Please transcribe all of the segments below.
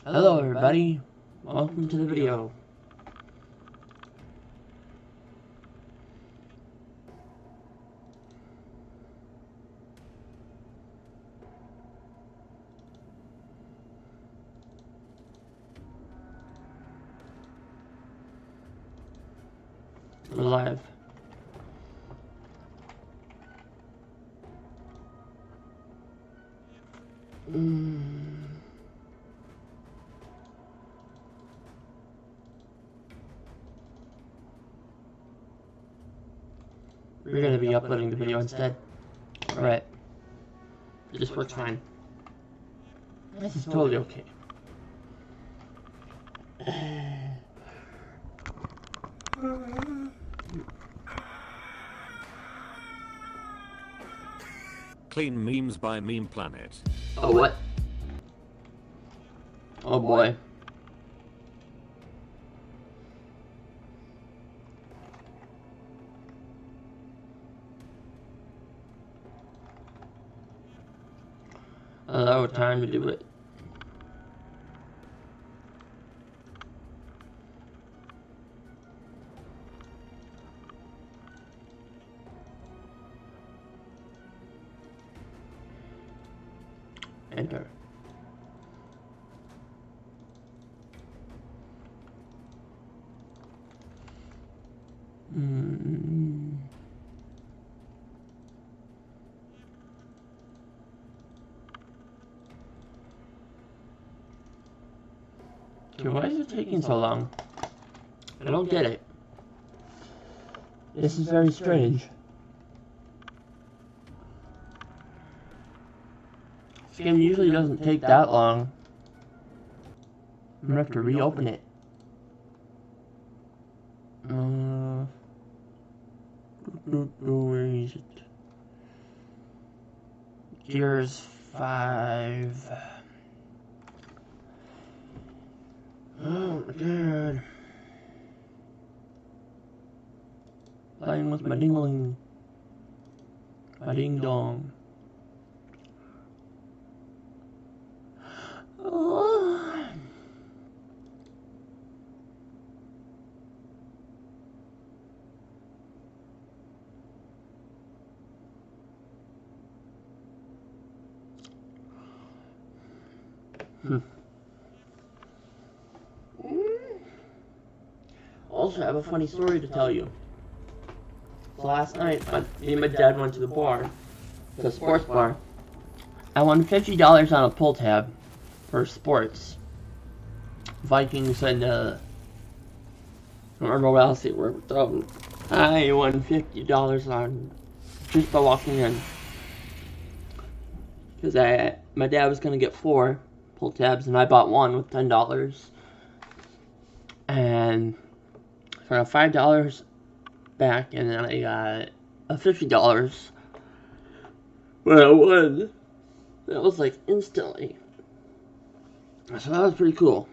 Hello everybody, welcome to the video. We're live. We're gonna be uploading the video instead. Alright. This works fine. This is totally okay. Clean memes by Meme Planet. Oh, what? Oh boy. Hello, time to do it. Enter. Okay, why is it taking so long? I don't get it. This is very strange. This game usually doesn't take that long. I'm gonna have to reopen it. Where is it? Gears 5. Oh my god. Playing with my dingling. My ding dong. Oh. Also, I have a funny story to tell you. So last night, me and my dad went to the bar, the sports bar. I won $50 on a pull tab for sports. Vikings and I don't remember what else they were. I won $50 on just by walking in. Because my dad was gonna get 4 pull tabs, and I bought one with $10. And so I got $5 back, and then I got a $50 when I won. That was like instantly. So that was pretty cool.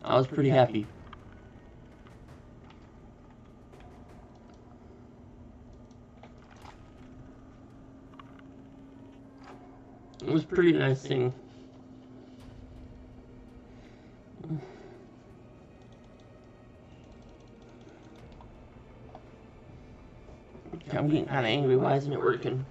I was pretty happy. It was a pretty nice thing. I'm getting kind of angry. Why isn't it working?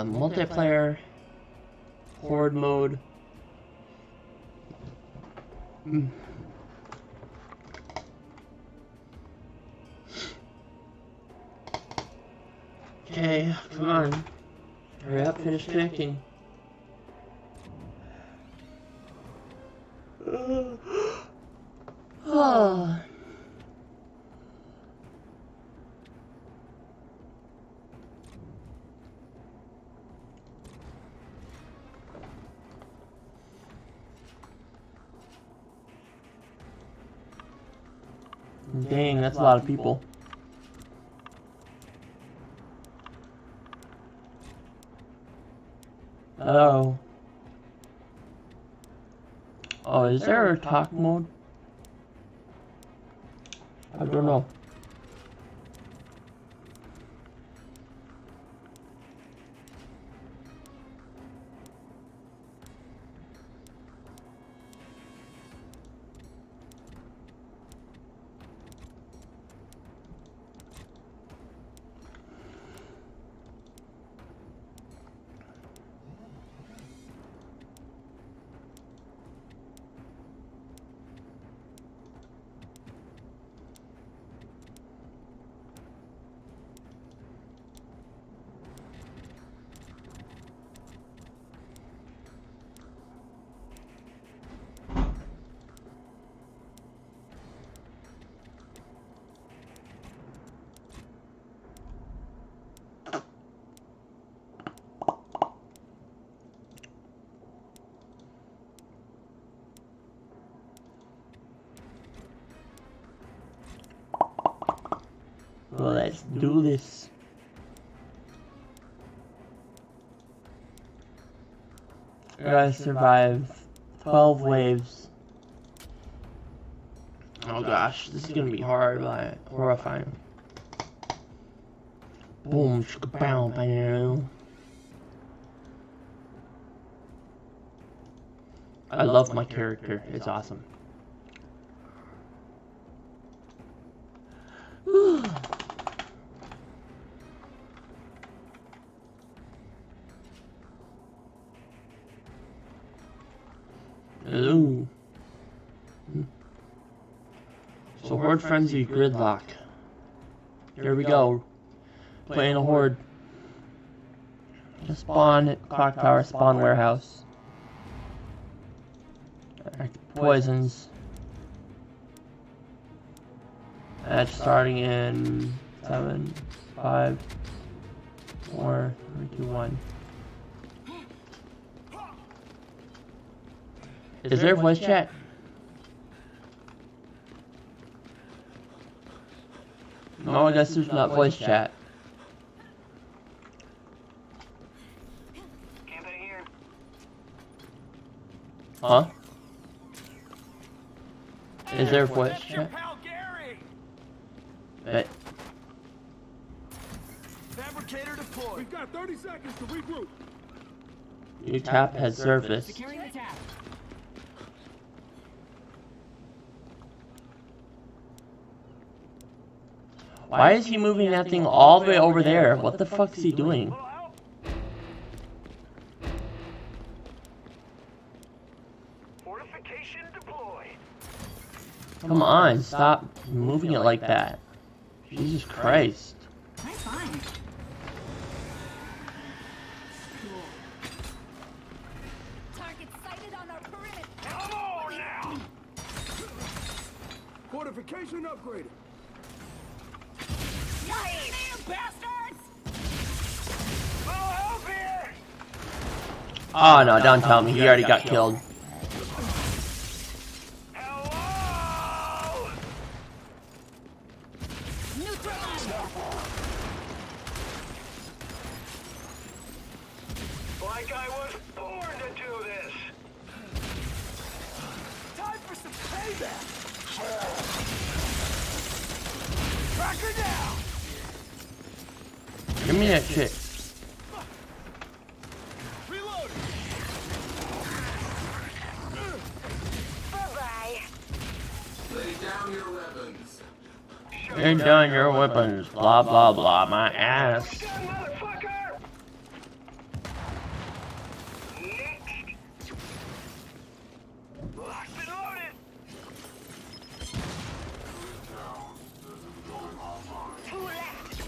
Multiplayer, horde mode. Okay, come on. Hurry up, finish connecting. Oh. Dang, that's a lot of people. Hello. Oh, is there a talk mode? I don't know. Well, let's do this. I gotta survive 12 waves. Oh gosh, this is gonna be hard, but horrifying. Boom, shka-bow, bam. I love my character, it's awesome. Ooh. So Horde Frenzy Gridlock. Here we go. Playing a Horde. Spawn Clock Tower, spawn warehouse. Poisons. That's starting in 7, 5, 4, 3, 2, 1. Is there voice chat? No, I guess there's not voice chat. Huh? Is there voice chat? Bet. Fabricator deployed. We've got 30 seconds to regroup. New tap has surfaced. Securing the tap. Why is he moving that thing all the way over there? What the fuck is he doing? Fortification deployed. Come on, stop moving it like that. Jesus Christ. Nice find. Cool. Target sighted on our perimeter. Come on now. Fortification upgraded. Nice! You bastards! Oh, help here! Oh no, don't tell me. He already got killed. Hello! Neutralized! Like I was born to do this. Time for some payback. Track her down. Give me that shit. Reload. Bye-bye. Lay down your weapons. Lay down your weapons. Blah blah blah. My ass. Gun, motherfucker. Next. Locked and loaded. Two left.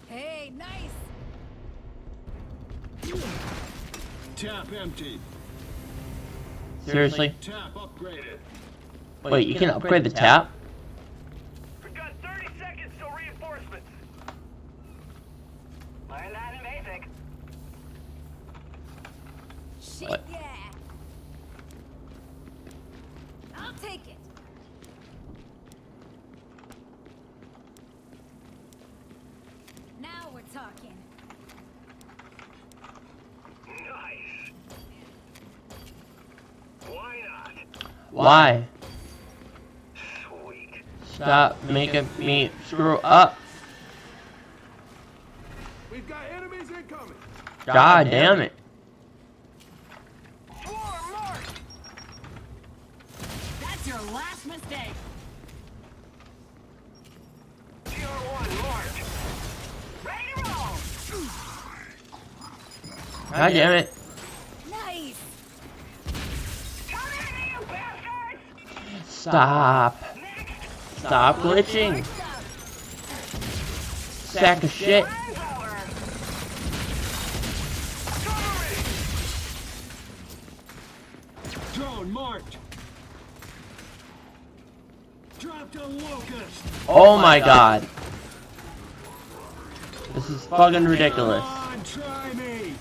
Hey, nice! Tap empty. Seriously? Tap upgraded. Wait, you can upgrade the tap? We've got 30 seconds till reinforcements. Learn that in basic. Shit, What? yeah! I'll take it! Why? Sweet. Stop making me screw up. We've got enemies incoming. God damn it. Swarm, mark! That's your last mistake. TR1, marked. Ready to roll. God damn it. Nice. Come in, you bastards! Stop. Next! Stop glitching. Sack of shit. Flamethrower! Cover me! Drone marked. Dropped a locust. Oh my god. This is fucking ridiculous. Come on, try me.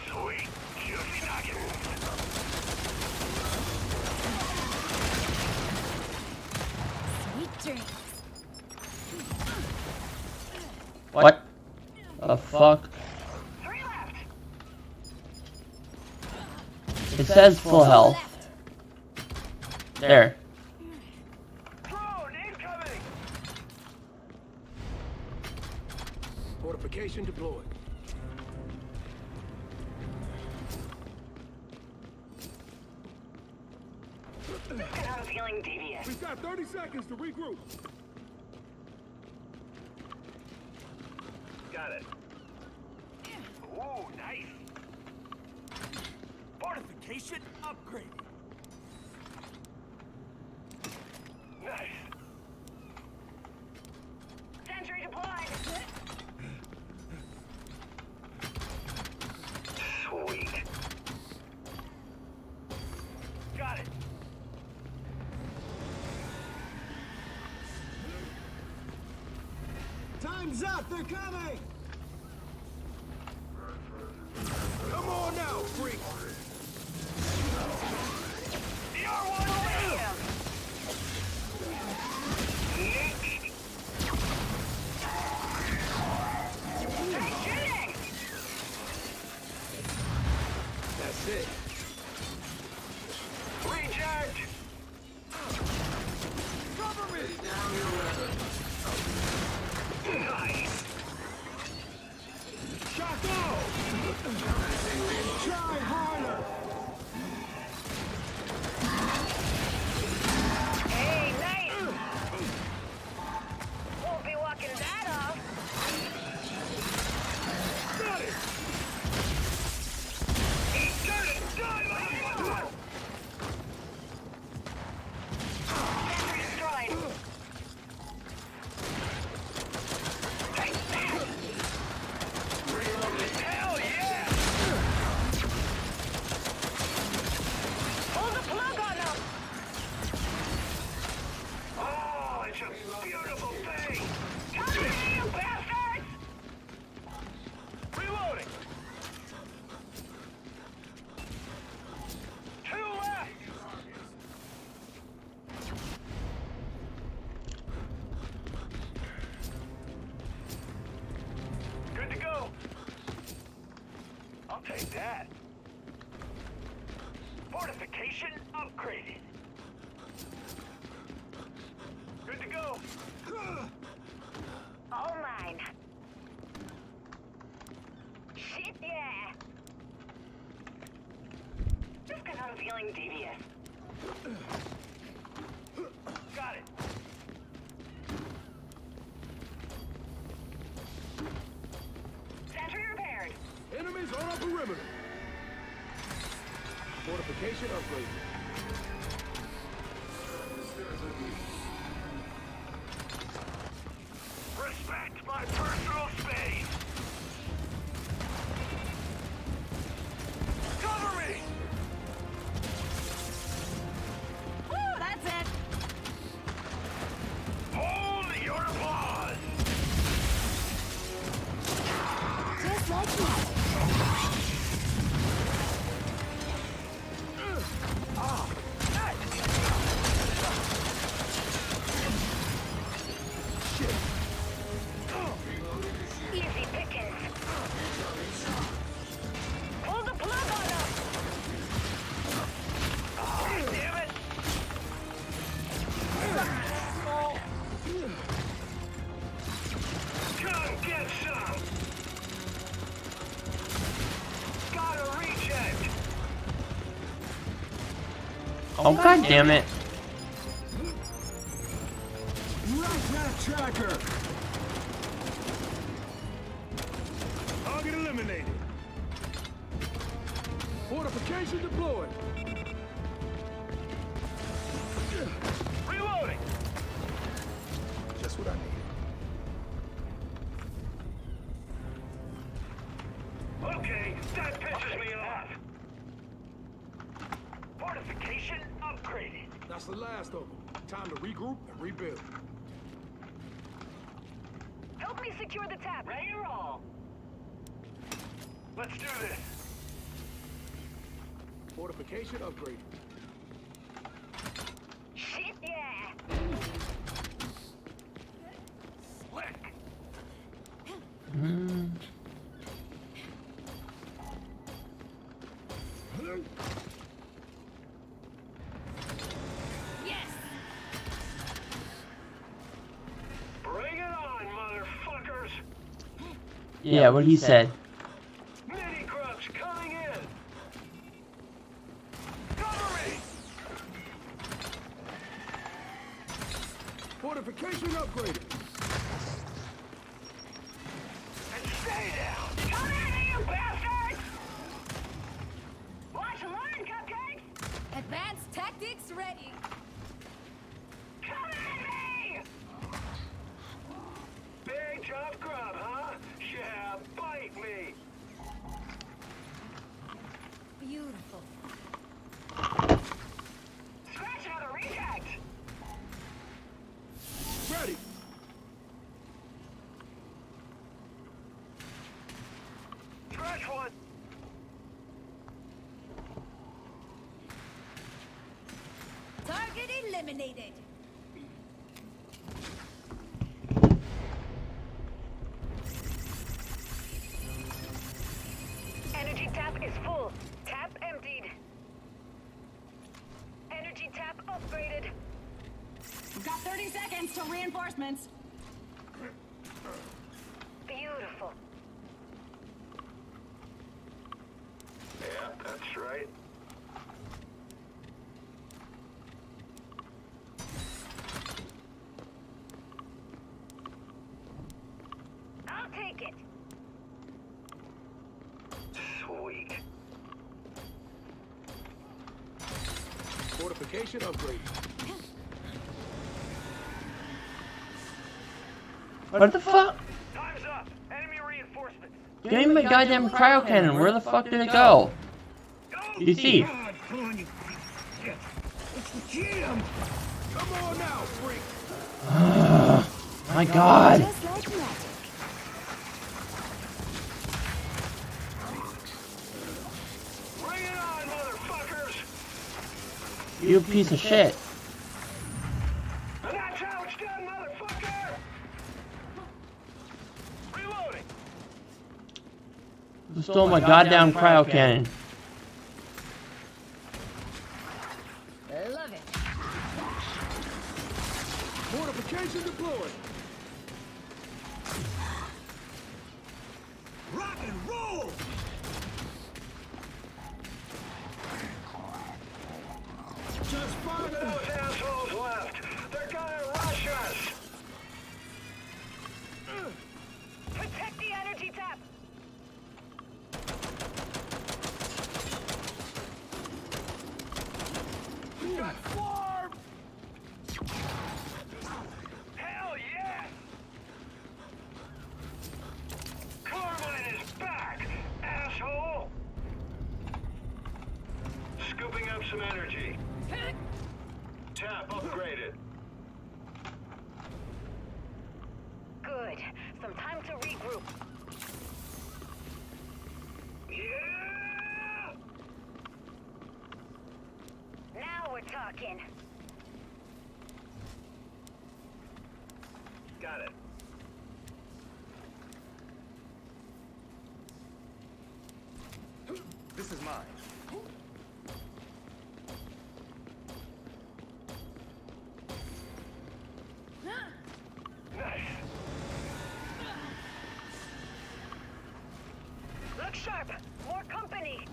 Sweet. Juicy nuggets. Sweet dreams. What the fuck? 3 left. It says full health. There. Drone incoming! Fortification deployed. I'm feeling devious. We've got 30 seconds to regroup. Got it. Ooh, nice. Fortification upgraded. Nice. Sentry deployed. Sweet. Got it. Time's up. They're coming. Come on now, freak. TR1 down. Hey, shooting! That's it. Recharge! Cover me. Down your weapon. Nice! Shot go. Try harder. Hey, nice! Won't be walking that off. Got it. He's gonna die, motherfucker! Sentry destroyed. Hell yeah! Pull the plug on them! Oh, it's a beautiful thing! Come here, you bastards! Reloading! 2 left! Good to go. I'll take that. Fortification upgraded. Good to go. All mine. Shit, yeah. Just 'cause I'm feeling devious. Got it. Sentry repaired. Enemies on our perimeter. Fortification upgraded. Respect my personal space. Cover me. Woo, that's it. Hold your applause. Just like that. Oh, god damn it. Right that tracker! Target eliminated. Fortification deployed. Reloading. Just what I needed. Okay, that pisses me off. Fortification upgraded. That's the last of them. Time to regroup and rebuild. Help me secure the tap. Ready to roll. Let's do this. Fortification upgraded. Shit, yeah. Slick. Mm. Yes. Bring it on, motherfuckers. Yeah, what he said. Mini grubs coming in. Cover me. Fortification upgraded. And stay down. Come at me, you bastards! Watch and learn, cupcakes! Advanced tactics ready. Come at me. Big tough grub, huh? Yeah, bite me. Beautiful. Scratch another reject. Ready. Scratch one. Target eliminated. Energy tap is full. Tap emptied. Energy tap upgraded. We've got 30 seconds till reinforcements. Beautiful. Yeah, that's right. I'll take it. Sweet. Fortification upgraded. What the fuck? Time's up. Enemy reinforcements. Give me my goddamn cryo cannon. Where the fuck did it go? Go. You see? God, come on, you shit. It's the GM. Come on now, freak. My god. Just like magic. Bring it on, motherfuckers. You piece of shit. And that's how it's done, motherfucker. Reloading. You stole my goddamn cryo cannon. Love it. Fortification deployed. Rock and roll. Just find Those assholes left. They're gonna rush us. Protect the energy tap. Got farm. Hell yeah! Carmine is back, asshole! Scooping up some energy. Tap upgraded. Good. Some time to regroup. Yeah! Now we're talking. Got it. This is mine. Nice. Look sharp. More company.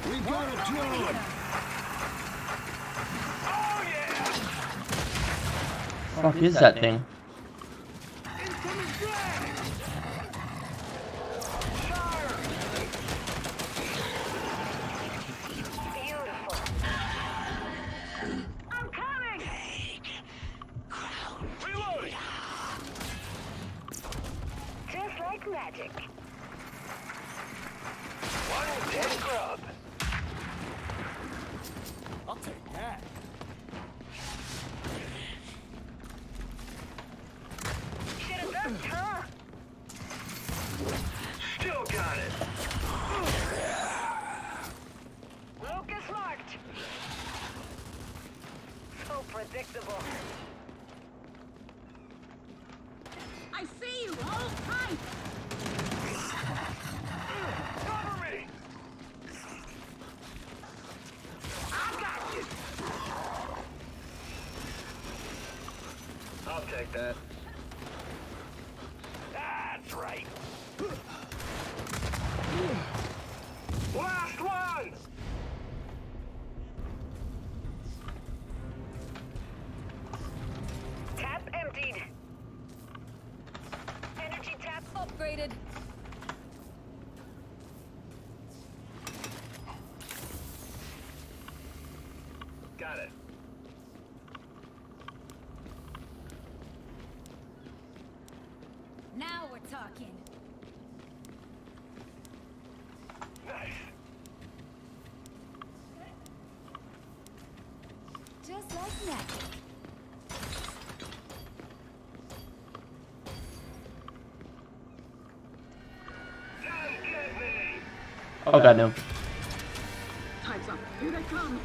We got a drone! Oh yeah! Fuck is that thing? Incoming drag! Beautiful. I'm coming! Reloading! Just like magic. One dead grub. I'll take that. Should have ducked, huh? Still got it. Lucas marked. So predictable. I see you. Hold tight. Cover me! I got you! I'll take that. That's right. Last one! Tap emptied. Energy tap upgraded. Got it. Now we're talking. Nice. Just like magic. Come get me! Oh god, no. Time's up. Here they come.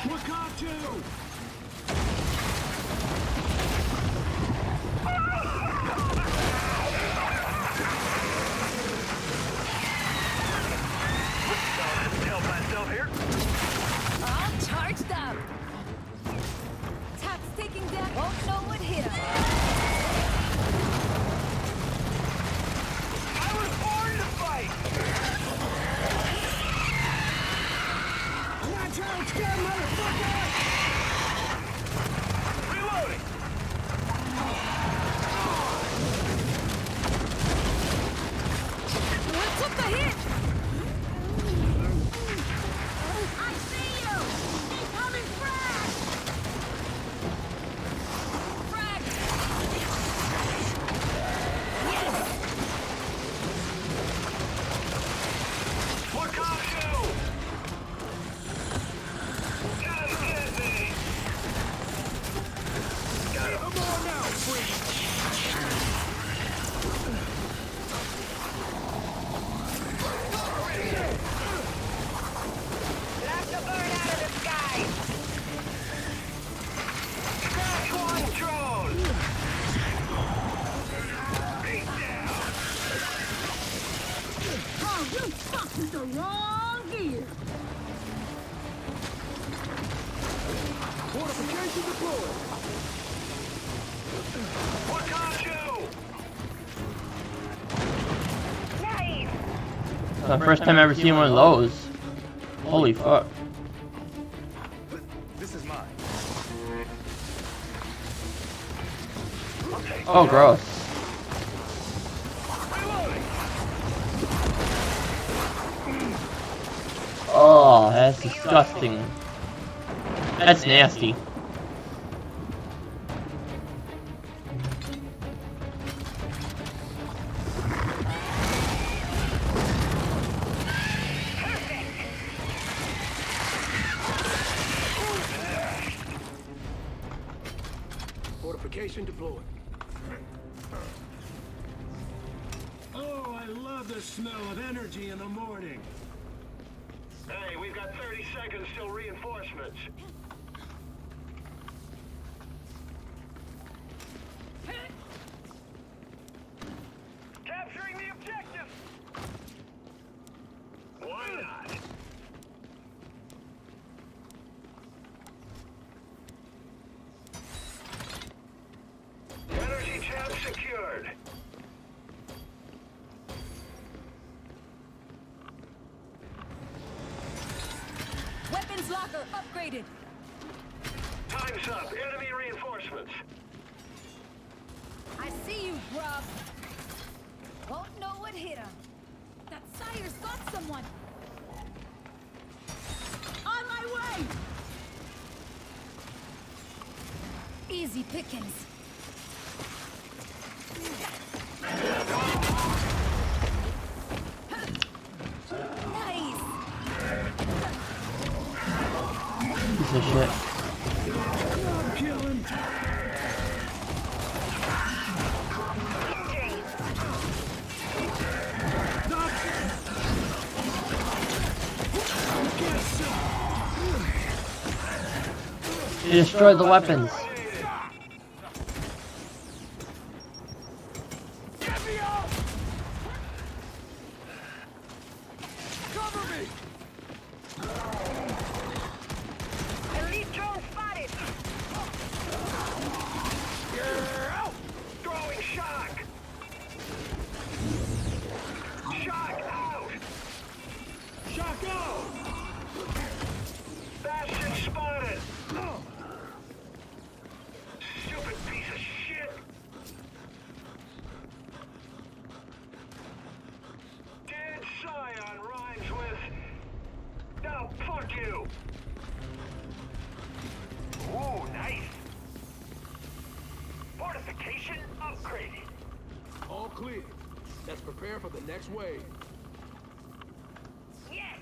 Wakatu! Help myself here. All charged up. Tap's taking down. Won't know what hit him. I was born to fight! Watch out, scared motherfucker! Reloading! What took the hit? I see you. Incoming frag. Frag. Wakatu! Come get me! Got him. Come on now, freak! Knock the bird out of the sky. Crash one drone! Beat down! Oh, you fucked with the wrong gear. Fortification deployed! Wakatu! Nice. It's the first time I've ever seen one of those. Holy fuck. This is mine. Oh, gross. Reloading! Oh, that's disgusting. That's nasty. Fortification deployed. Oh, I love the smell of energy in the morning. Hey, we've got 30 seconds till reinforcements. Capturing the objective! Why not? Energy tab secured. Locker upgraded. Time's up. Enemy reinforcements. I see you, grub. Won't know what hit him. That sire's got someone. On my way. Easy pickings. Nice. Piece of shit. Kill him. They destroyed the weapons. Get me out! Cover me! Elite drone spotted. You're out! Throwing shock. Shock out. Shock out! Bastion spotted. Stupid piece of shit. Dead Scion rhymes with. Now fuck you. Ooh, nice. Fortification upgraded. All clear. Let's prepare for the next wave. Yes.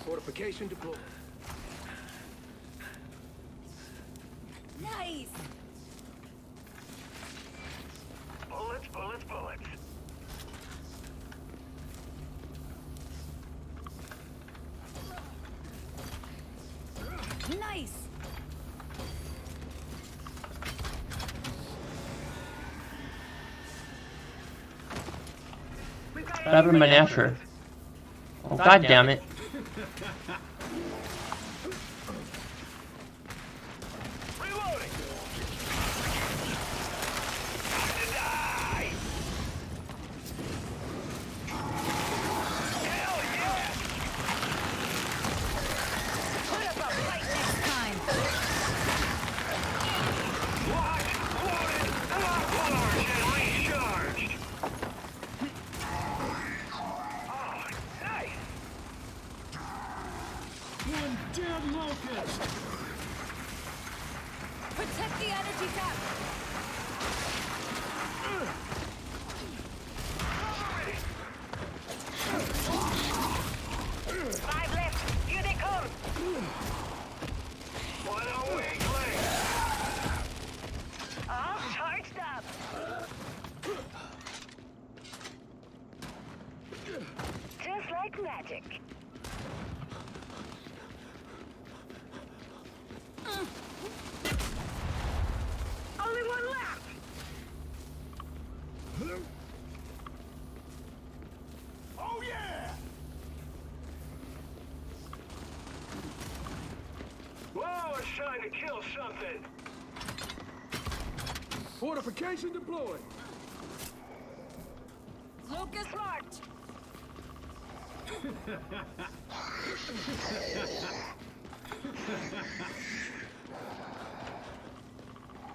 Fortification deployed. Nice. Bullets, bullets, bullets. Nice. We've got Whatever, my Nasher. Oh, god damn it. reloading. Time to die. Hell yeah. Put up a fight next time. Locked, loaded, locked large and recharged. Oh, nice. One dead locust! Protect the energy cap. Five left. Here they come. What a weakling. All charged up. Just like magic. Only one left. Oh yeah! Whoa, it's trying to kill something. Fortification deployed. Lucas marked.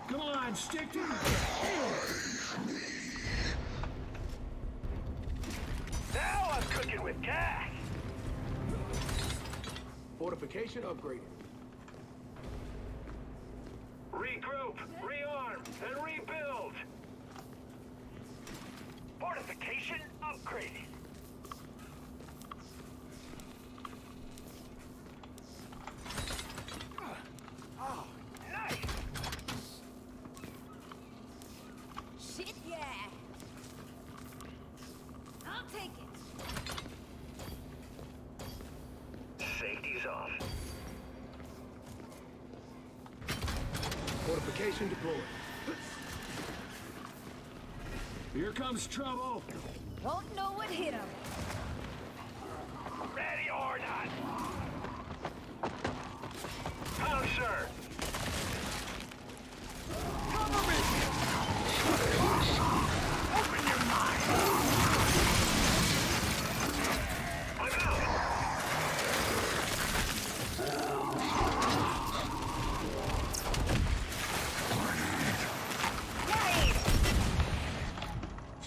Come on, stick to it. Now I'm cooking with gas. Fortification upgraded. Regroup, rearm, and rebuild. Fortification upgraded. Oh, nice. Shit, yeah. I'll take it. Safety's off. Fortification deployed. Here comes trouble. Won't know what hit him. Ready or not. Pouncer. Cover me! Open your mind. I'm out.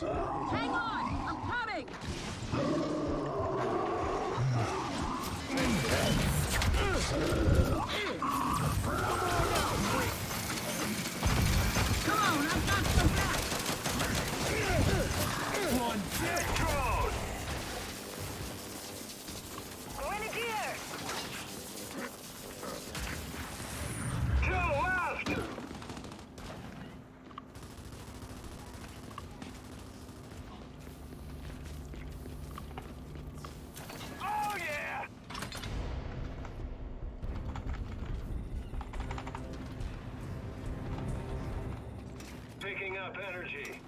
Hang on! I'm coming! Come on, I've got some back! One dead. Drone! Grenadier! 2 left! Oh yeah! Picking up energy.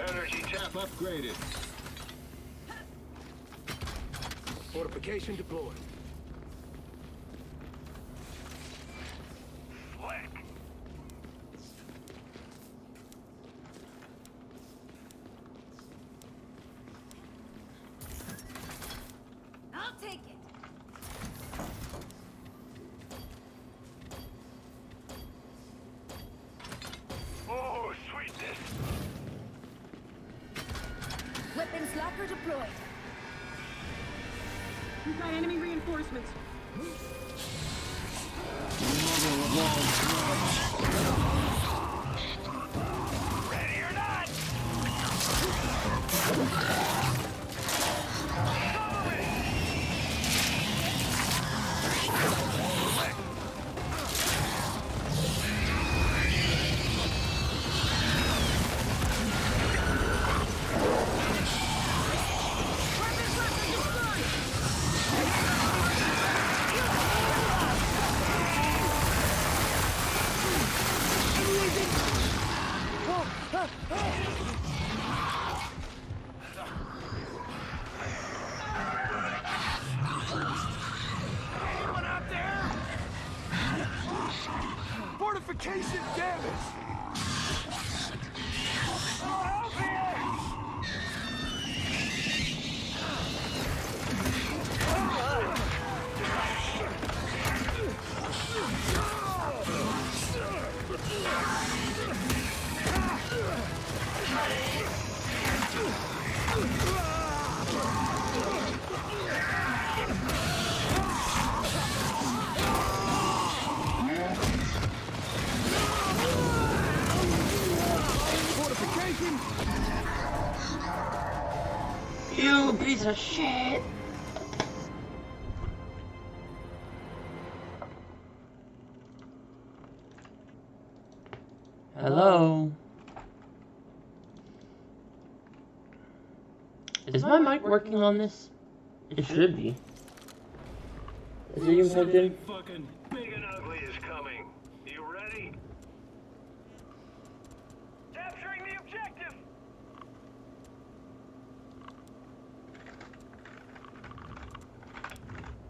Energy tap upgraded. Fortification deployed. Flick. I'll take it! Oh, sweetness. Weapons locker deployed. We've got enemy reinforcements. Ready or not? Anyone out there? Fortification damaged. Help here! Fortification. You piece of shit! Hello? Is my mic working on this? It should be. Is it even plugged in? Fucking Big and ugly is coming. You ready? Capturing the objective!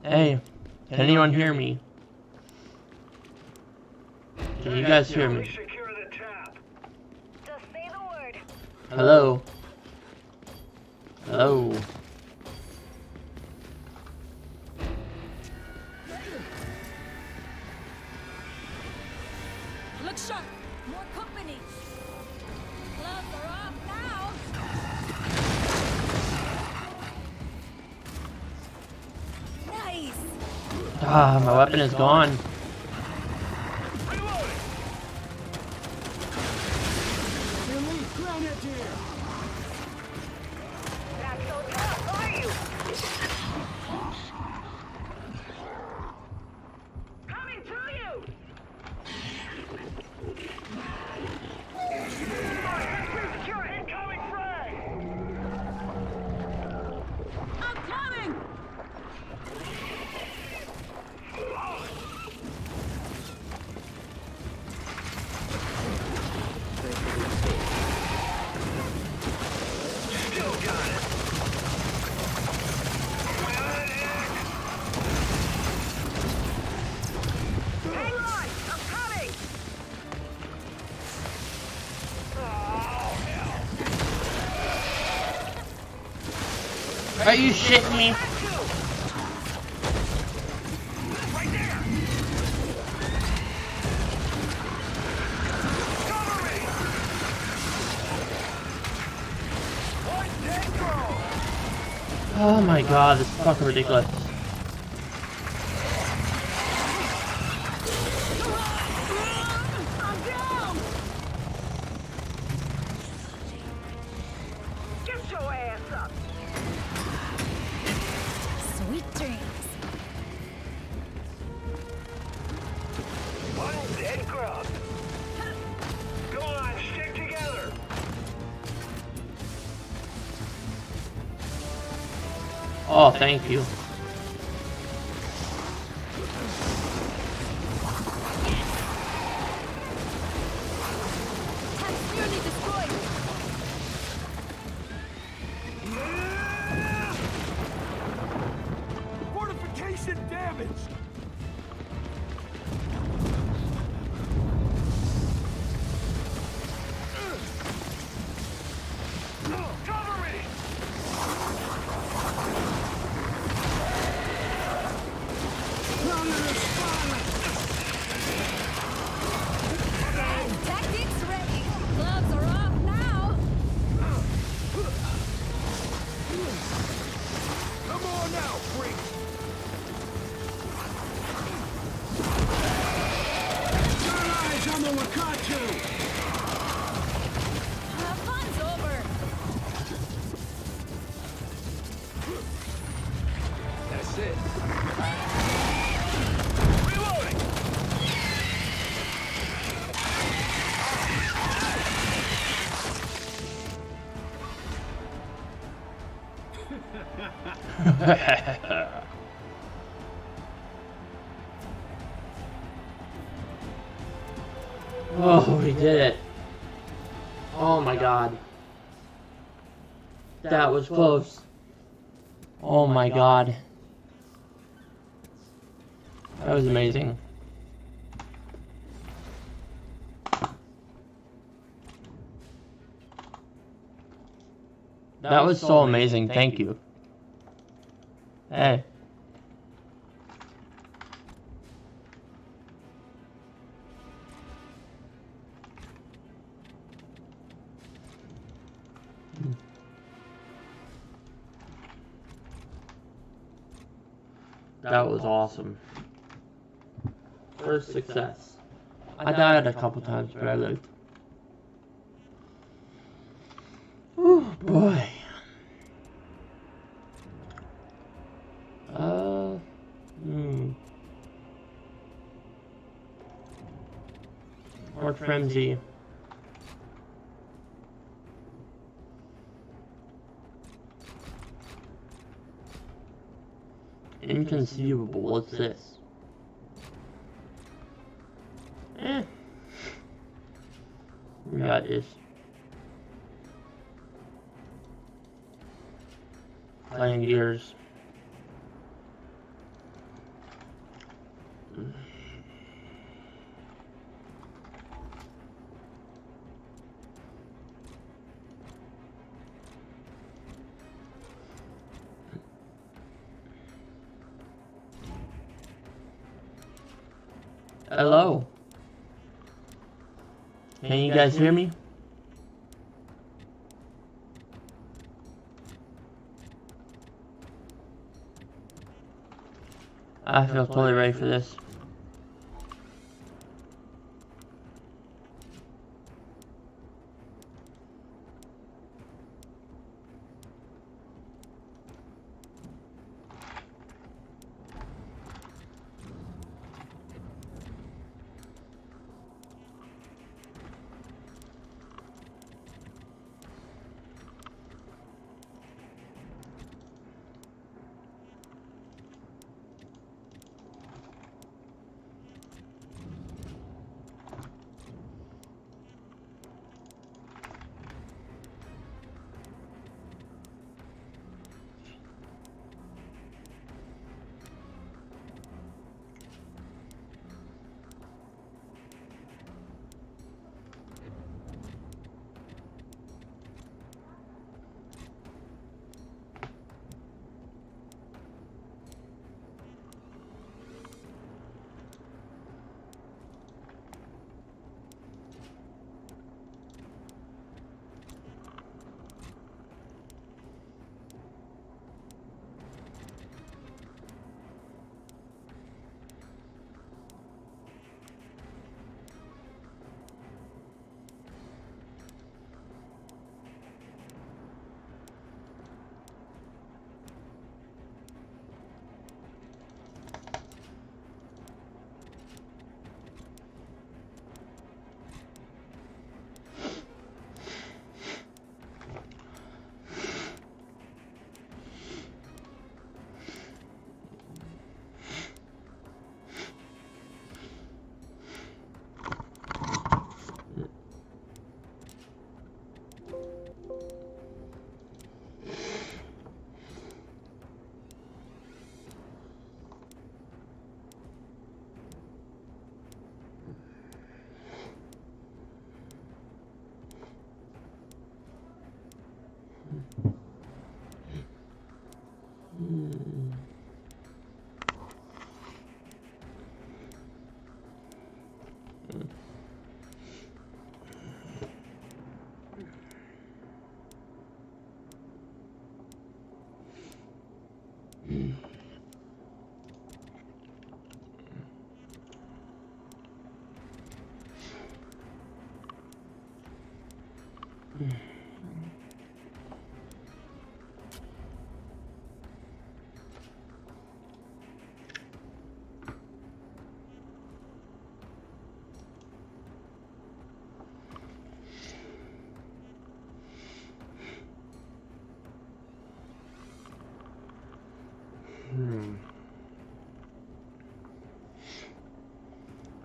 Hey, can anyone hear me? Can you guys hear me? Secure the tap. Just say the word. Hello? Hello? Look sharp! More company! Gloves are off now! Nice! Ah, my weapon is gone. Reloading! elite grenadier. Not so tough, are you? Coming to you! Secure incoming frag! I'm coming! Still got it. Hang on! I'm coming! Are you shitting me? Right there! Cover me! Oh my god, this is fucking ridiculous. I'm down! Get your ass up! Sweet dreams. One dead grub. Go on, stick together. Oh, thank you. Tanks nearly destroyed. Fortification damaged! Cover me! Tactics ready. Gloves are off now. Come on now, freak! Turn eyes on the Wakatu! Fun's over. That's it. Reloading! Oh, we did it. Oh my god. That was close. Oh my god. That was amazing. That was so amazing. Thank you. Hey. That was awesome. First success. I died a couple times, but I lived. Oh boy. Fort Frenzy. Inconceivable. What's this? We got this. Playing Gears. Hello. Can you guys hear me? I feel totally ready for this.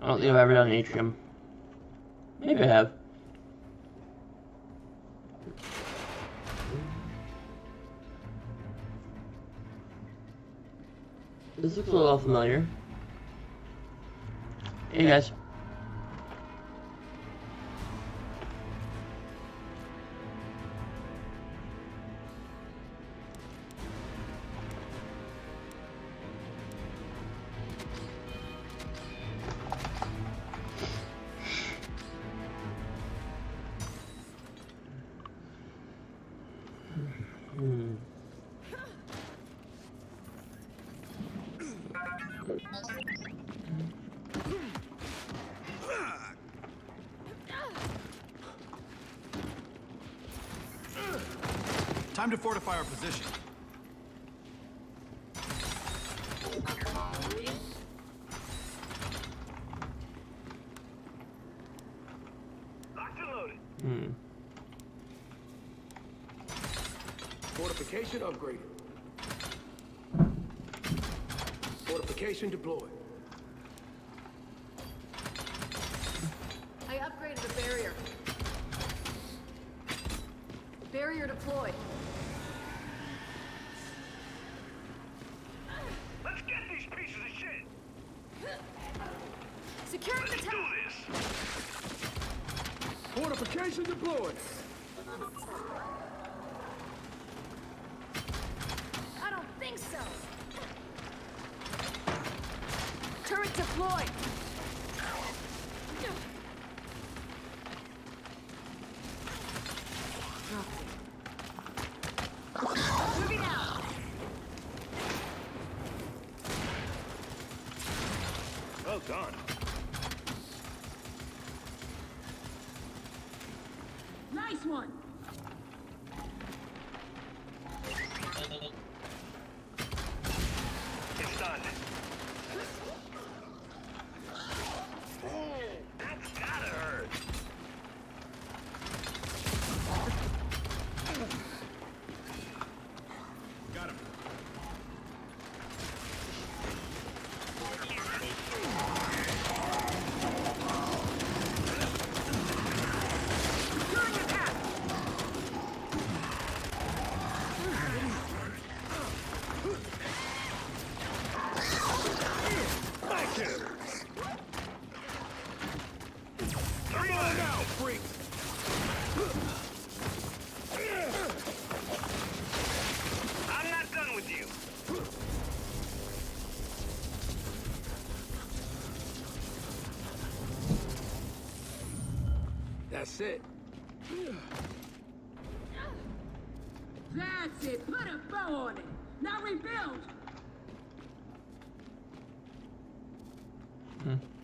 I don't think I've ever done an atrium. Maybe I have. This looks a little familiar. Hey guys. Time to fortify our position. Locked and loaded. Fortification upgraded. Fortification deployed. I upgraded the barrier. Barrier deployed. Let's get these pieces of shit. Securing the Let's do tower. this. Fortification deployed. I don't think so. Turret deployed. Moving out. Well done. Nice one. It's done. That's gotta hurt. Got him. Securing the tap. Thank you. Come on now, freaks. I'm not done with you. That's it. That's it. Put a bow on it. Now rebuild.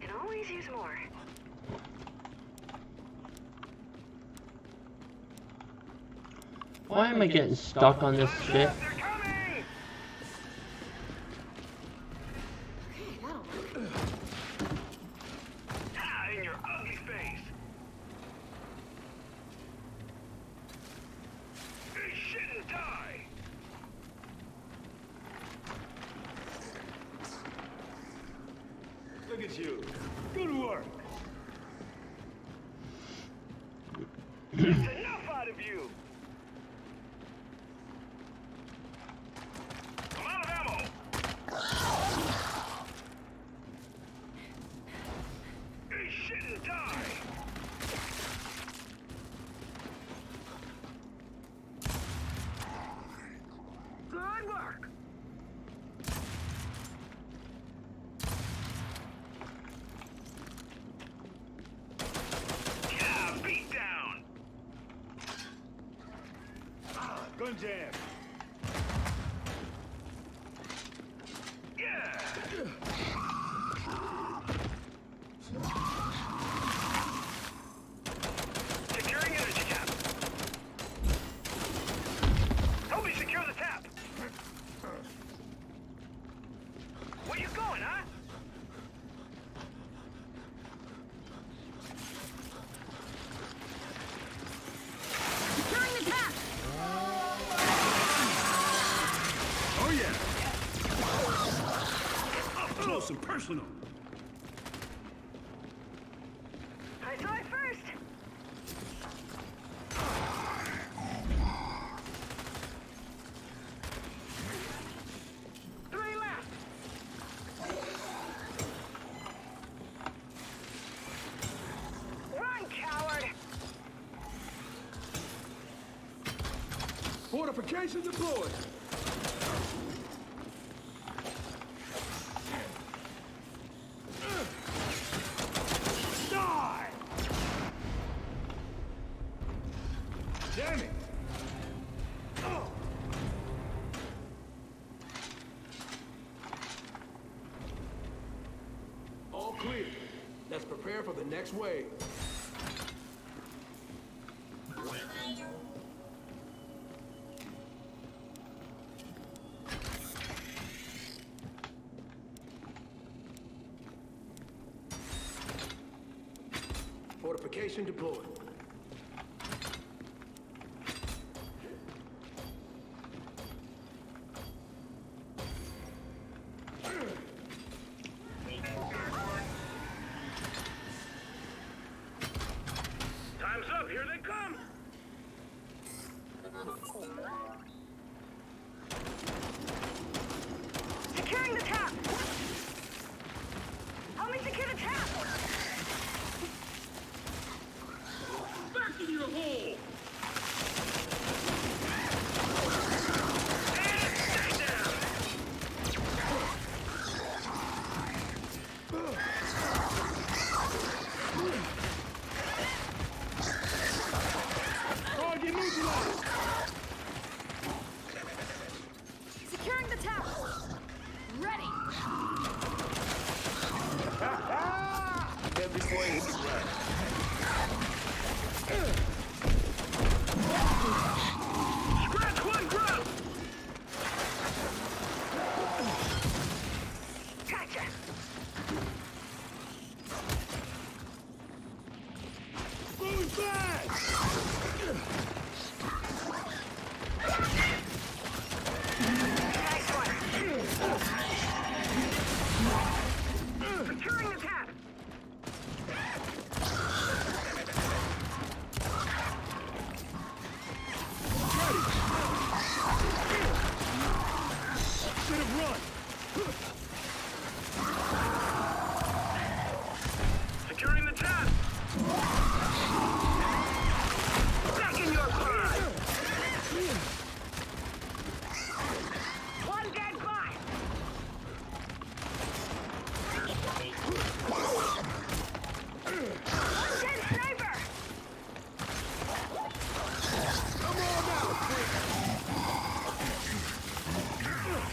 Can always use more. Why am I getting stuck on this shit? They're coming! That'll work. Ah, in your ugly face. Eat shit and die. Look at you. Good work. That's enough out of you. I'm out of ammo. Eat shit and die. Good work. Yeah, beat down. Gun jam. Yeah. Securing energy tap. Help me secure the tap. Where you going, huh? Securing the tap. Oh yeah. Up close and personal. Fortification deployed. Die! Damn it! All clear. Let's prepare for the next wave. Fortification deployed. Time's up. Here they come. Securing the tap. Help me secure the tap. Back in your hole! Stay down. Target neutralized. Securing the tap. Ready. Every boy hit the ground. Scratch one grunt. Gotcha. Throwing flash! Nice one. Securing the tap. Should have run. Securing the tap. Back in your pride. One dead bot. One dead sniper. Come on now, freak.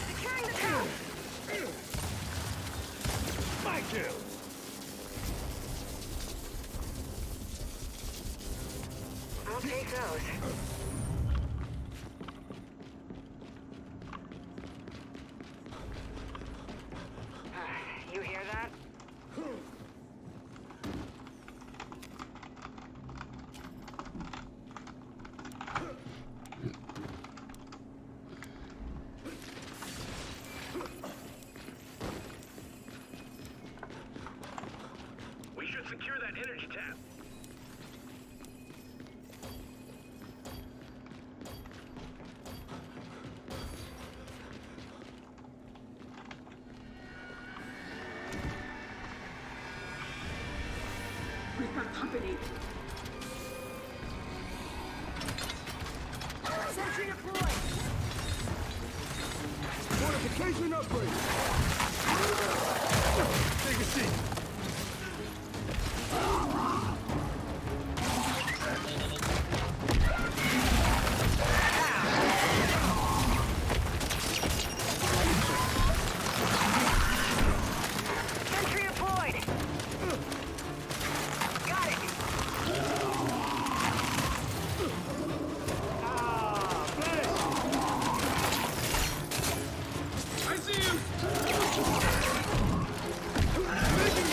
Securing the tap. My kill. I'll take those. You hear that? We should secure that energy tap. We've got company. Sentry deployed. Fortification upgrade. Take a seat. Sentry deployed. Got it. I see him. Making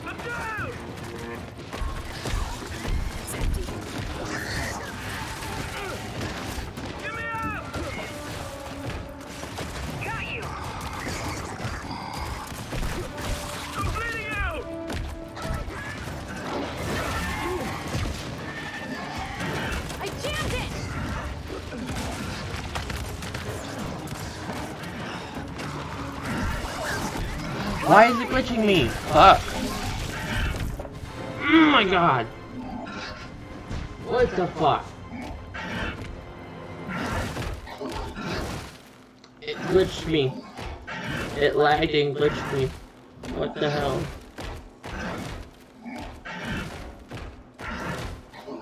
I'm down! It's empty. Get me up! Got you! I'm bleeding out! I jammed it! Why is it glitching me? Fuck. Oh my god. What the fuck? It glitched me. It lagged and glitched me. What the hell?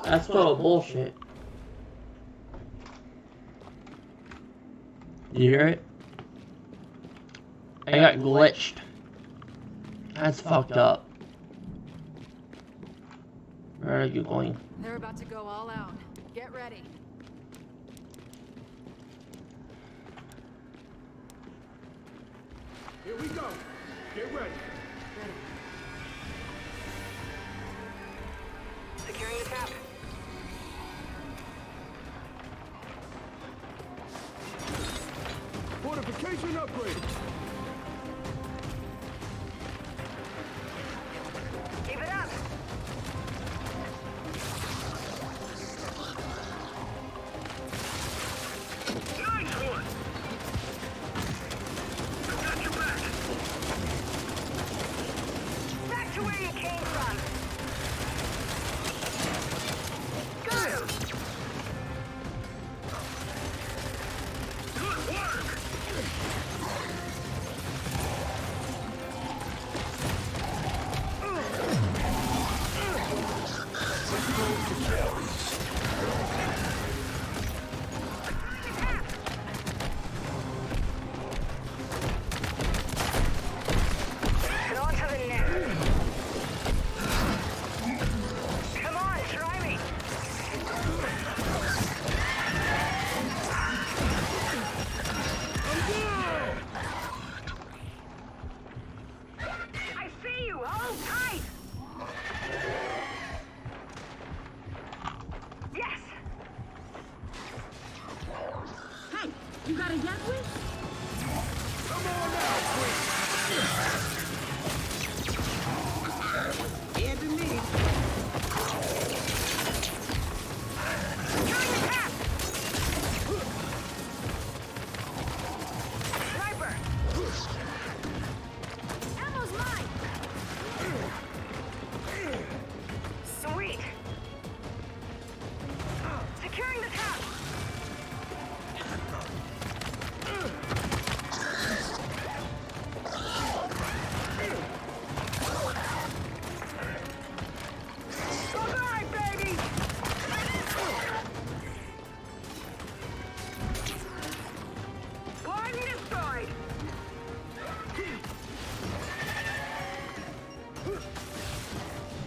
That's total bullshit. You hear it? I got glitched. That's fucked up. Where are you going? They're about to go all out. Get ready. Here we go. Get ready. Securing the tap. Fortification upgrade. Keep it up. Nice one! I got your back! Back to where you came from. Got him! Good work! And on to the next. Come on, try me. I see you. Hold tight. Yes. Hey, you got a Gatwick? Come on now, quick. And to me. Securing the tap. Sniper. Ammo's mine! Sweet. Securing the tap. Bye-bye, baby. Blind this side.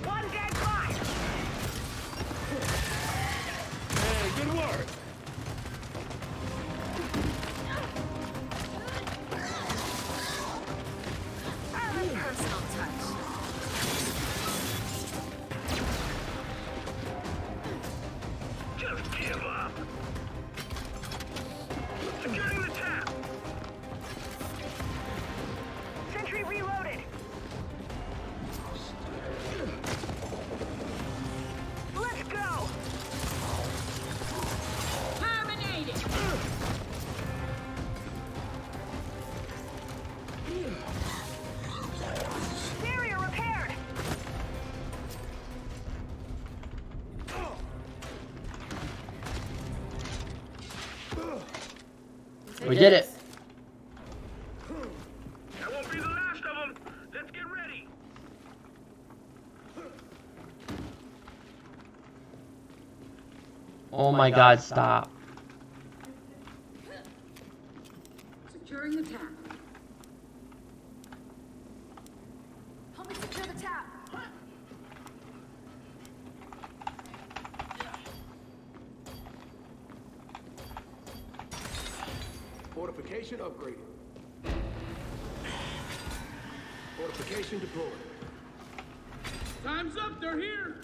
One dead bot. Hey, good work. Personal touch. Just give up! Securing the tap! Sentry reloaded. Let's go. Terminated! Barrier repaired. We did it. That won't be the last of them! Let's get ready! Oh my god, stop. Securing the tap. Help me secure the tap. Fortification upgraded. Fortification Fortification deployed. Time's up, they're here!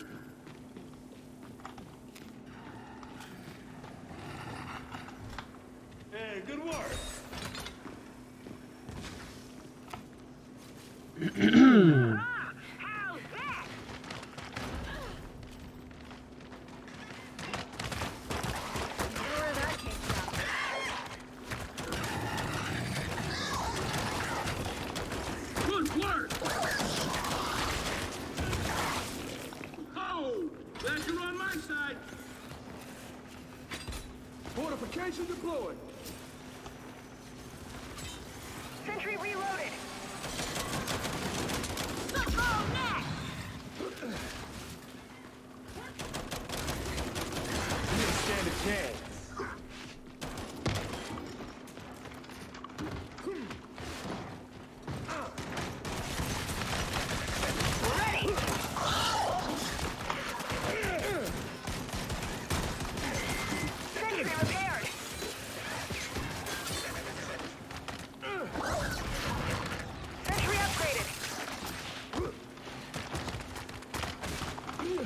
Hey, good work. How's that? Where that came from. Good work! Oh! Glad you're on my side! Fortification deployed! Sentry reloaded. You didn't stand a chance. Ready. Sentry repaired. Sentry upgraded.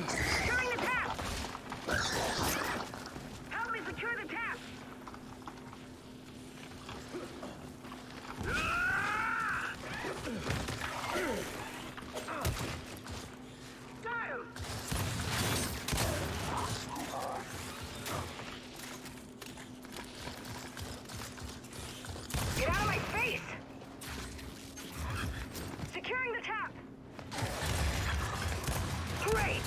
Securing the tap. Help me secure the tap. Got him. Get out of my face! Securing the tap. Great.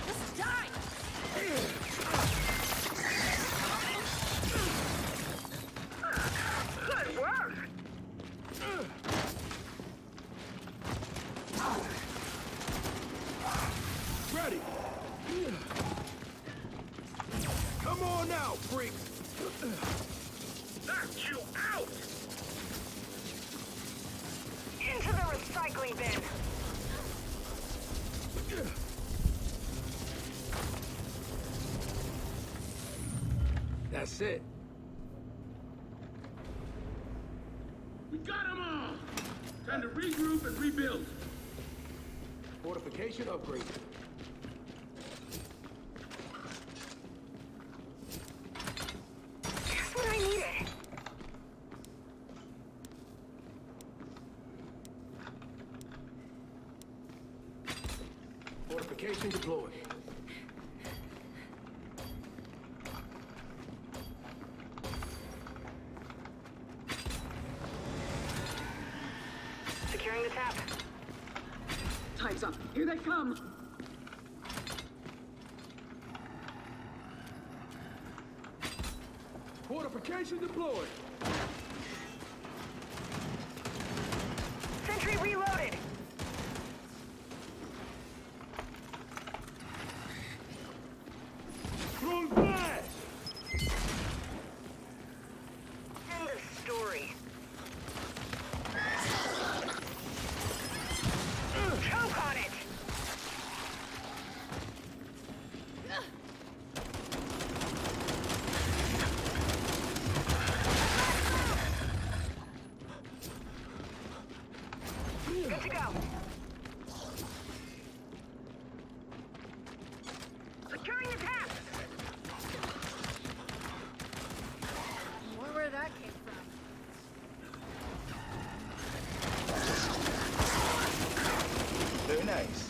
Just die! Good work. Ready! Come on now, freak! Knock you out! Into the recycling bin. That's it. We got them all! Time to regroup and rebuild. Fortification upgrade. Just what I needed. Fortification deployed. Securing the tap. Time's up. Here they come. Fortification deployed. Sentry reloaded. Throwing blast! End of story. Choke on it. Good to go. Securing the tap. Wonder where that came from. Very nice.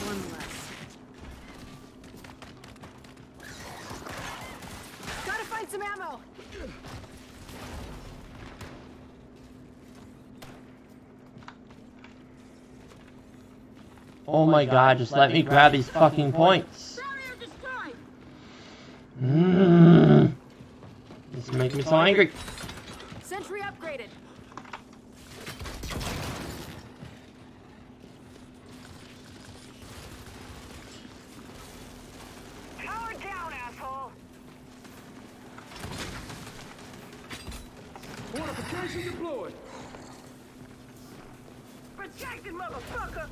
One less. Gotta find some ammo! Oh my god, just let me grab these fucking points. Barrier destroyed! This is making me so angry. Sentry upgraded. Power down, asshole. Fortification deployed. Rejected, motherfucker.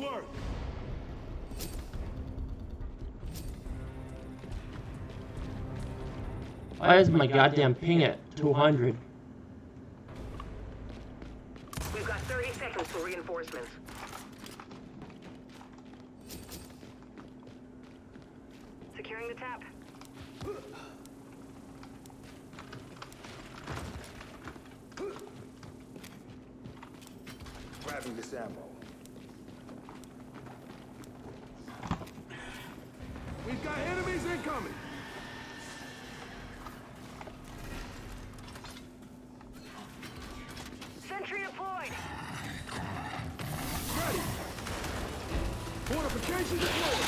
work. Why is my goddamn ping at 200? We've got 30 seconds for reinforcements. Securing the tap. Grabbing this ammo. We've got enemies incoming. Sentry deployed. Ready. Fortification deployed.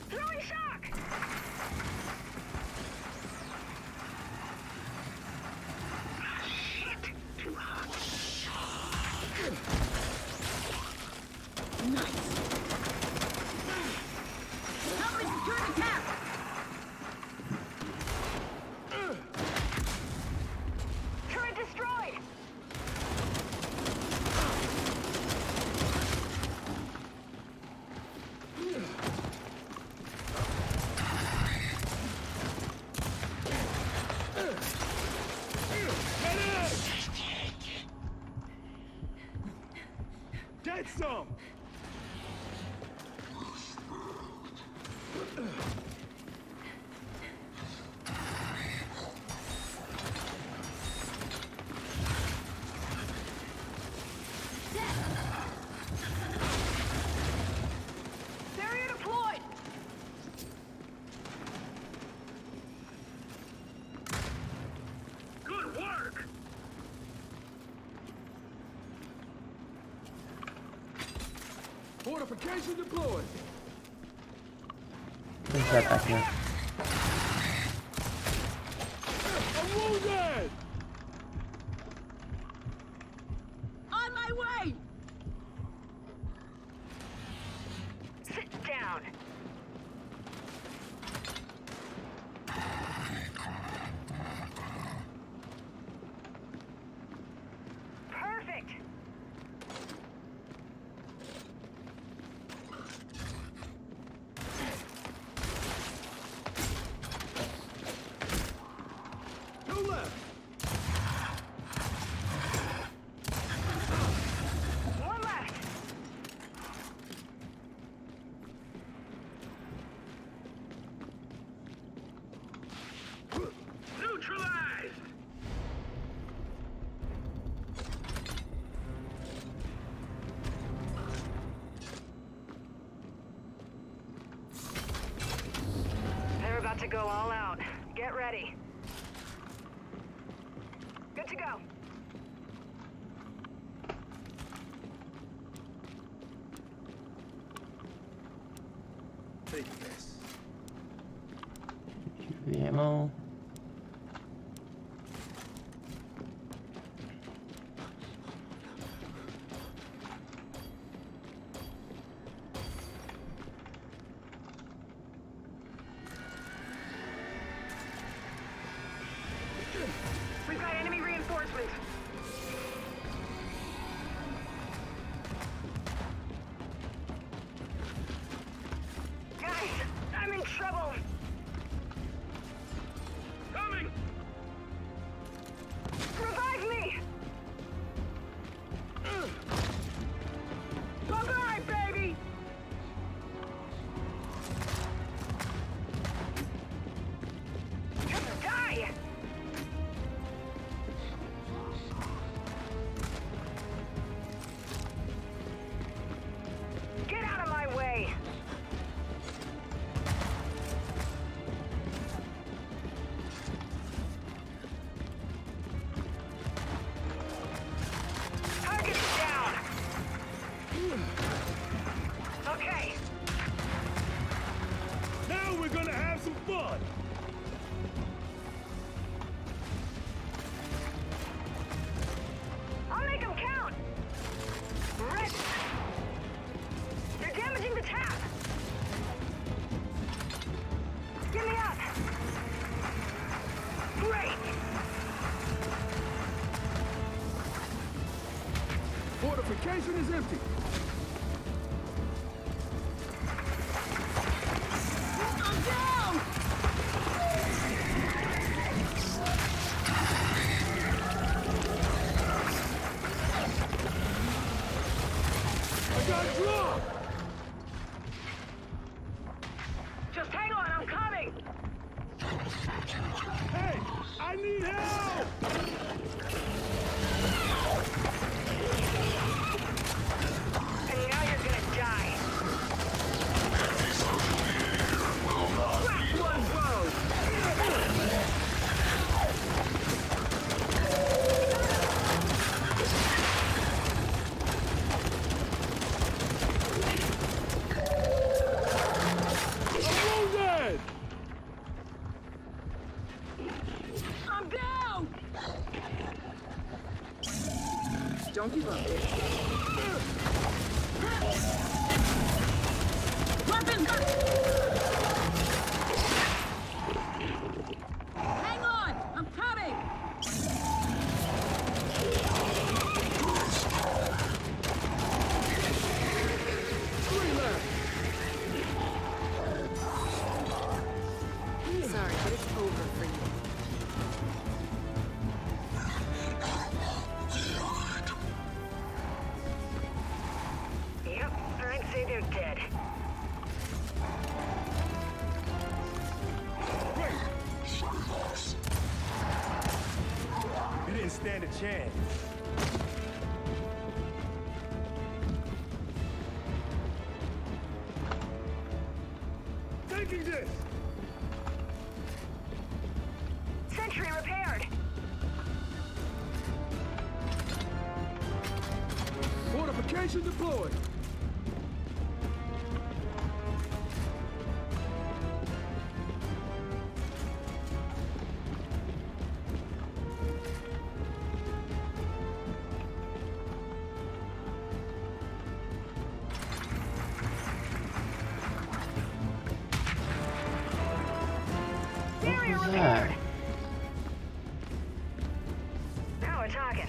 Throwing shock. Shit. Too hot. Nice. Help me secure the tap. Turret destroyed. Get some. Barrier deployed. Good work! Fortification deployed. What's that back here? I'm wounded. On my way. Sit down. Perfect. Two left. One left. Neutralized! They're about to go all out. Get ready. Good to go. Take this. The ammo. We've got enemy reinforcements. Guys, I'm in trouble. Fortification is empty. I'm down! I got drop! Just hang on, I'm coming! Hey, I need help! And now you're gonna die. Crack one road! I'm wounded! I'm down! Don't give up. Weapons up! Hang on! I'm coming! Three left! Sorry, but it's over for you. Yep, I'd say they're dead. You didn't stand a chance. Taking this! Sentry repaired! Fortification deployed! What was that? Now we're talking.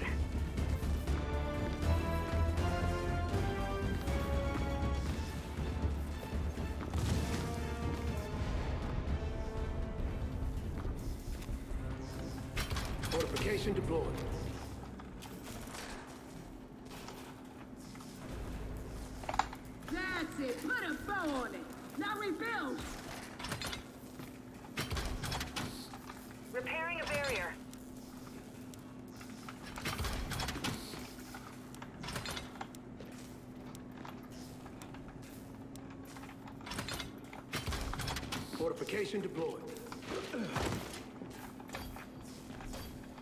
Fortification deployed. That's it! Put a bow on it! Now rebuild! Repairing a barrier. Fortification deployed.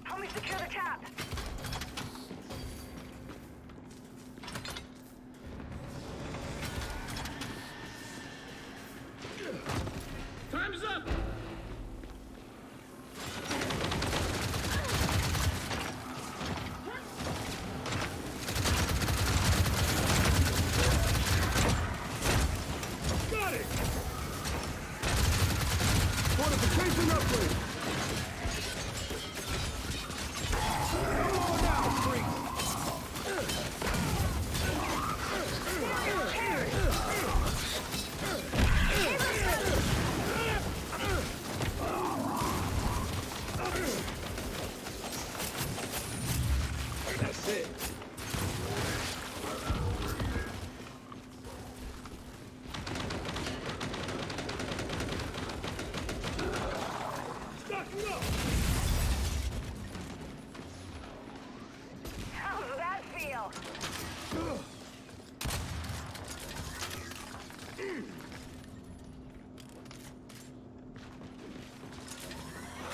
Help me secure the tap. Time's up! Got it! Fortification upgrade! Come on now, freak! That's it. Stocking up! How's that feel?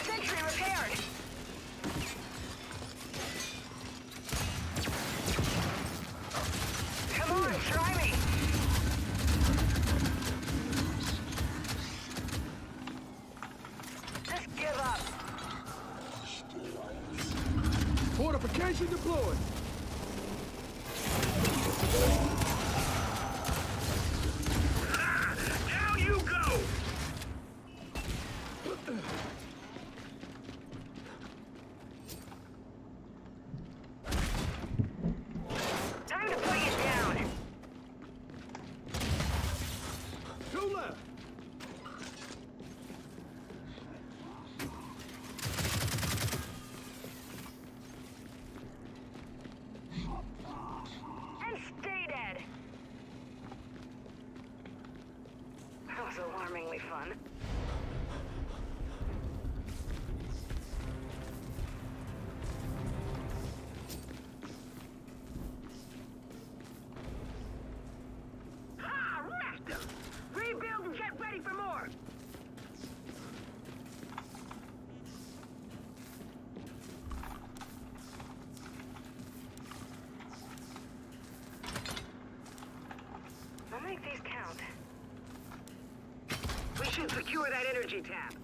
Sentry repaired. Come on, try me. Just give up. Fortification deployed. Down you go! should secure that energy tap.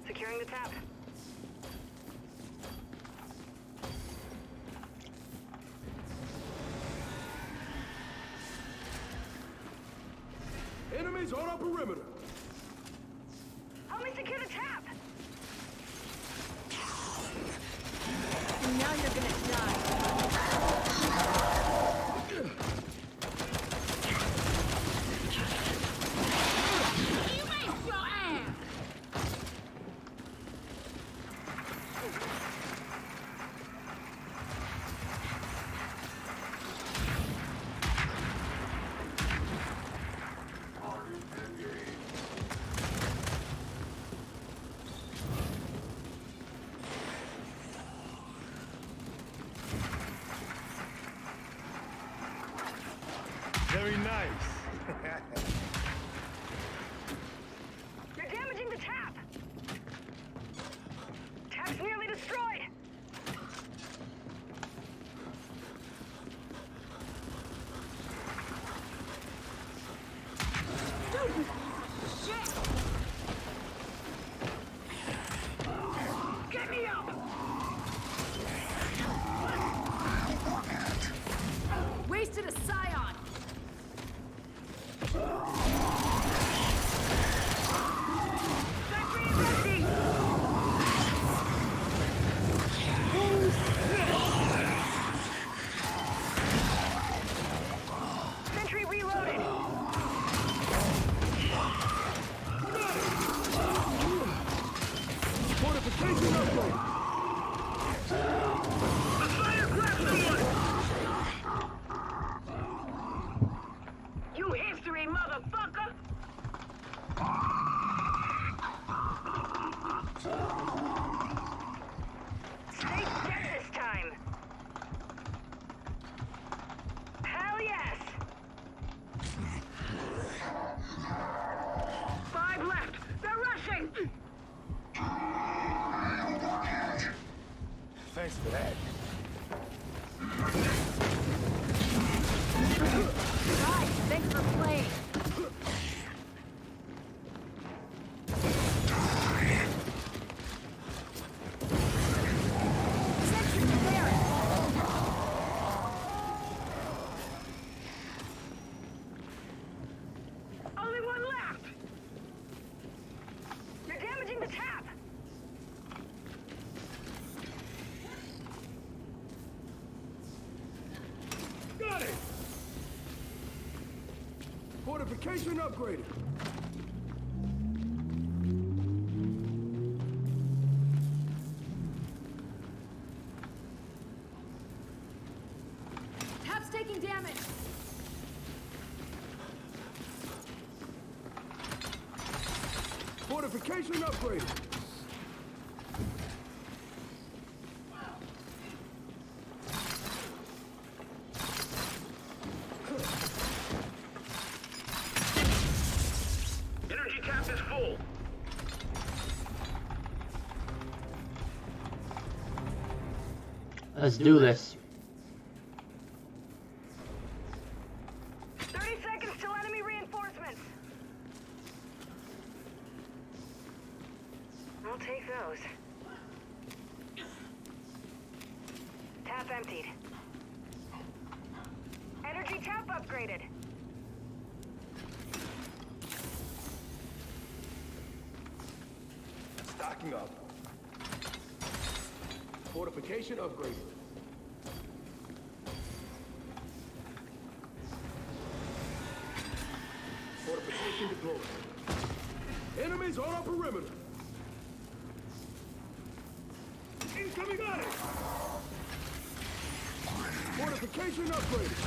Securing the tap. Enemies on our perimeter. Help me secure the tap. And now you're gonna die. You waste your ass! Very nice. You're damaging the tap. Tap's nearly destroyed. Get me up! Wasted a scion. Sentry is empty! Sentry reloaded. Fortification upgrade. A fire grab someone! You history, motherfucker! Stay dead this time. Hell yes. 5 left! They're rushing! Thanks for that. Guys, thanks for playing. Sentry there. Only one left! You're damaging the tap. Got it. Fortification upgraded. Tap's taking damage. Fortification upgraded. Energy tap is full. Let's do this. 30 seconds till enemy reinforcements. I'll take those. Tap emptied. Energy tap upgraded. Stocking up. Fortification upgraded. Fortification deployed. Enemies on our perimeter. Incoming on it. Fortification upgraded.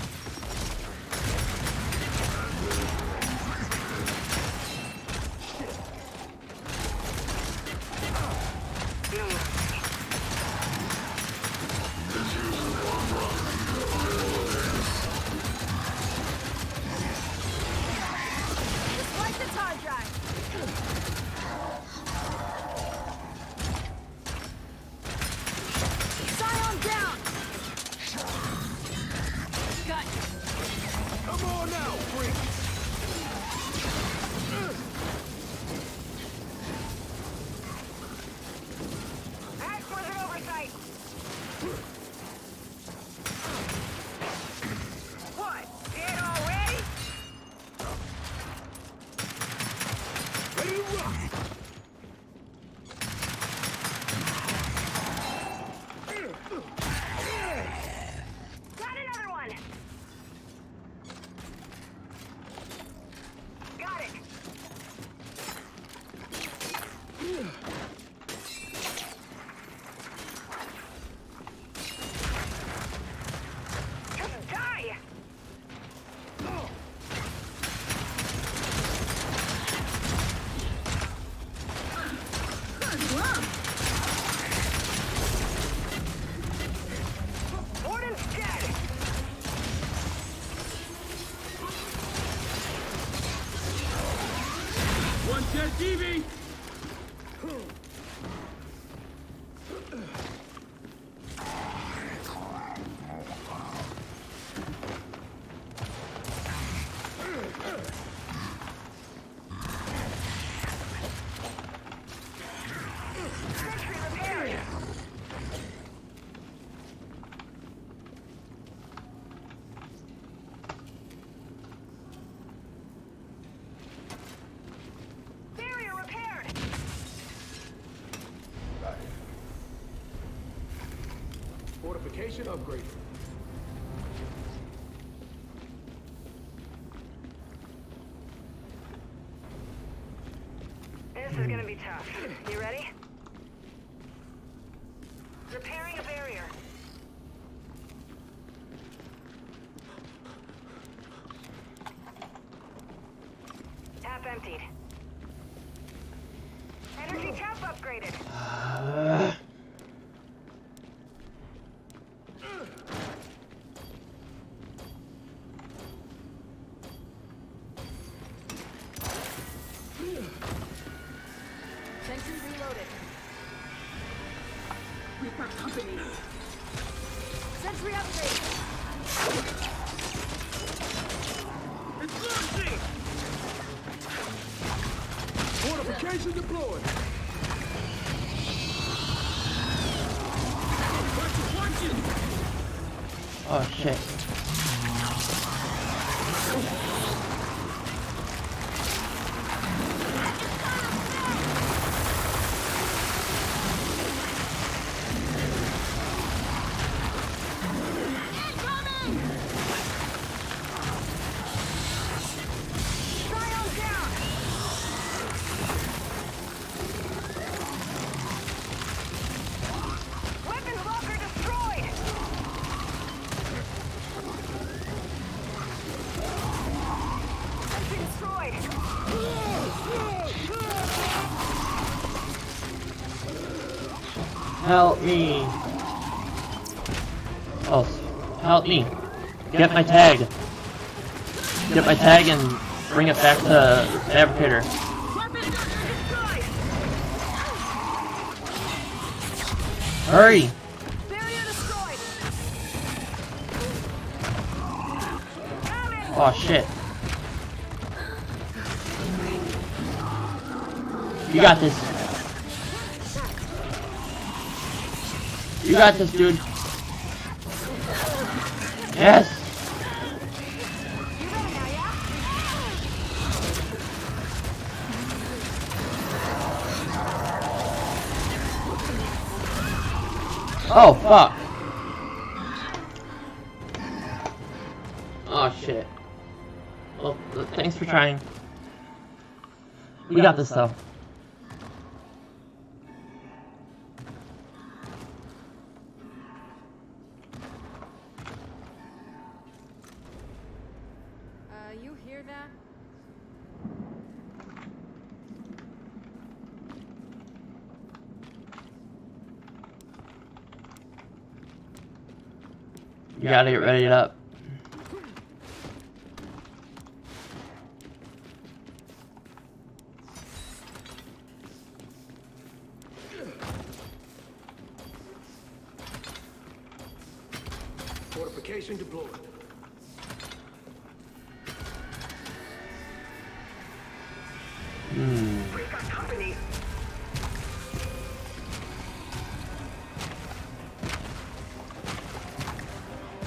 Just like the hard drive. Scion down. Got you. Come on now, freak. Fortification upgraded. This is gonna be tough. You ready? Repairing a barrier. Tap emptied. Energy tap upgraded. Sentry reloaded. Reaper company. Sentry upgrade. Fortification deployed. Oh shit. Weapons locker destroyed. Sentry destroyed. Help me. Oh, help me. Get my tag. Get my tag and bring it back to Fabricator. Hurry! Barrier destroyed. Damage. Oh shit. You got this. You got this, dude. Yes! You better now, yeah? Oh, fuck. Oh, shit. Well, thanks for trying. We got this, though. You hear that? You gotta get ready up. Fortification deployed. We've got company.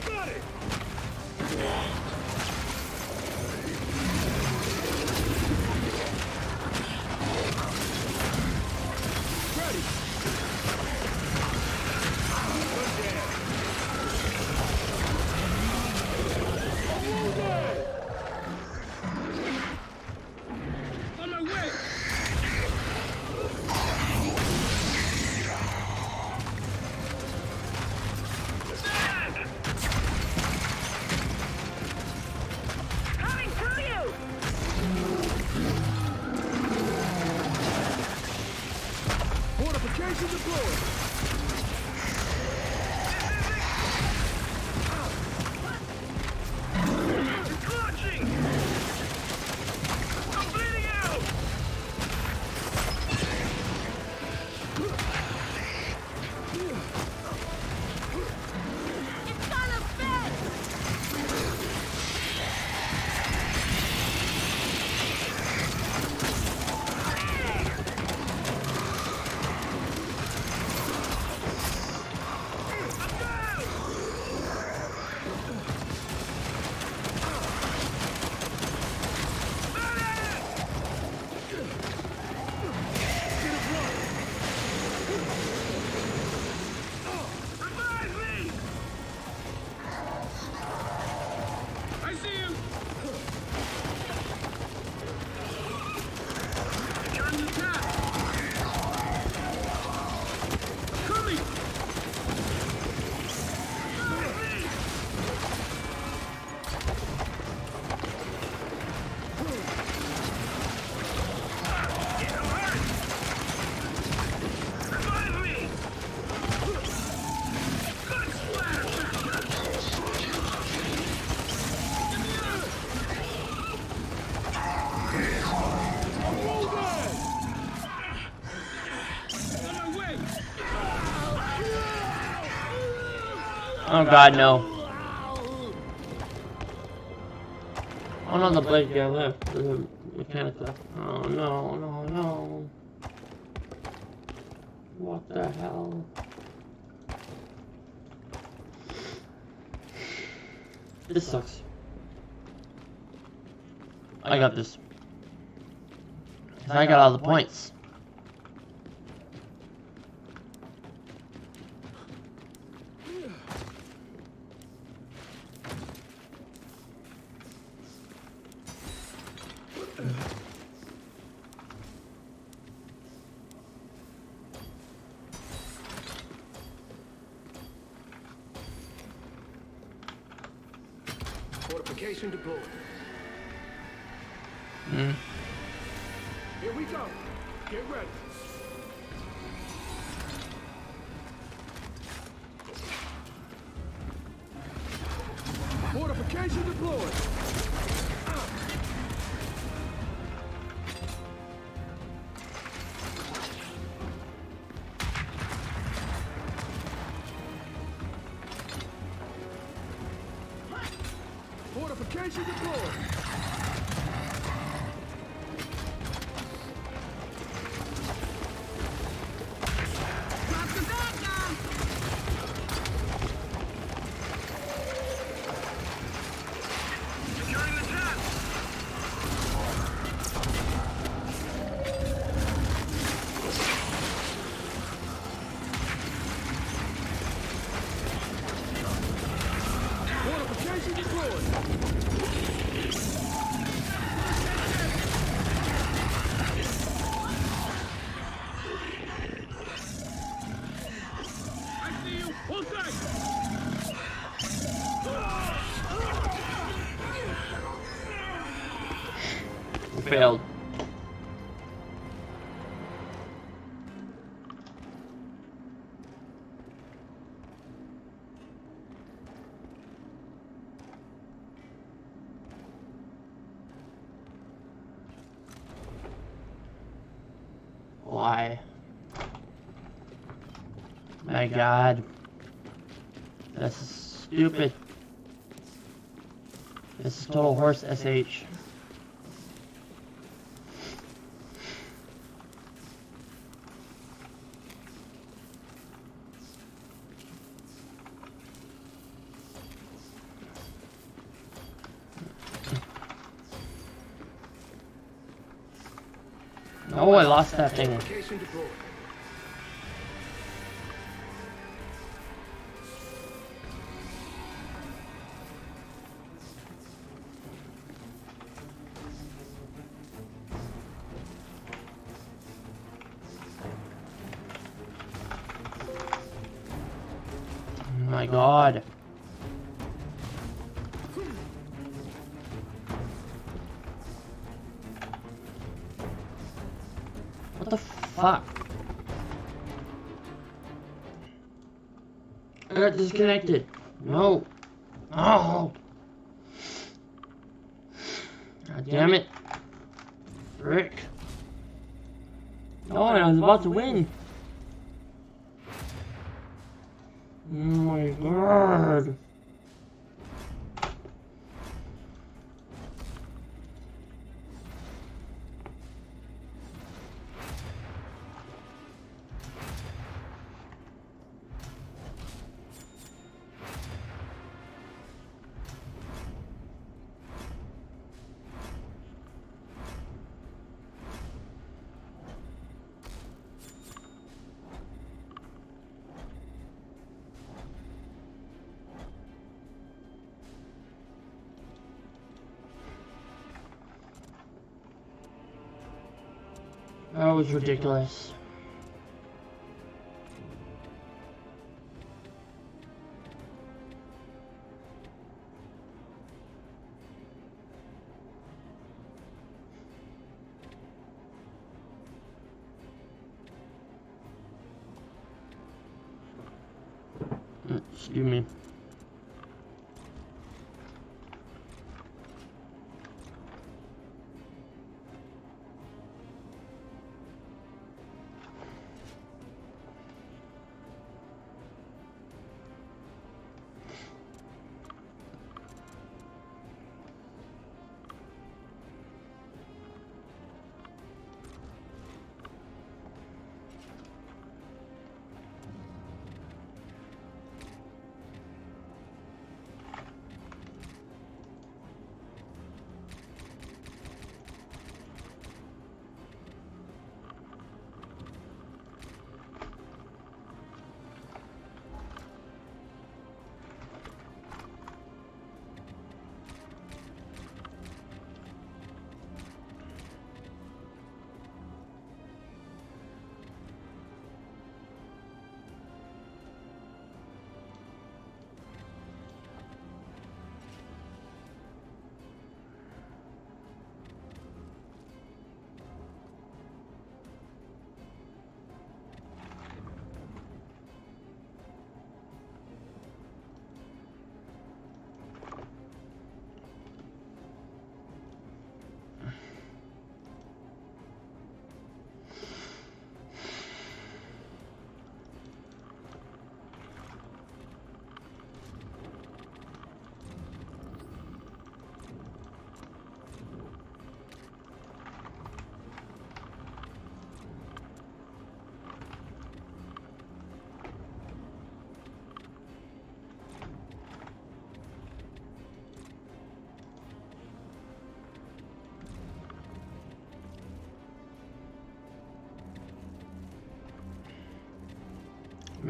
Got it! Ready! On my way. Oh god, no. Oh no, the blade guy left. The mechanic left. Oh no, no, no. What the hell? This sucks. I got this. 'Cause I got all the points. Fortification deployed. Hmm. Here we go. Get ready. Fortification deployed. Fortification deployed. Drop the bad guy. Securing the tab. Fortification deployed. I see you. Hold tight. Failed. Why? My god. This is stupid. This is total horse SH. Oh, I lost that thing. Fortification deployed. Oh my god. What the fuck? I got disconnected. No. Oh. God damn it. Frick. Oh, I was about to win. Oh my god. That was ridiculous. Excuse me.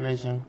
Amazing.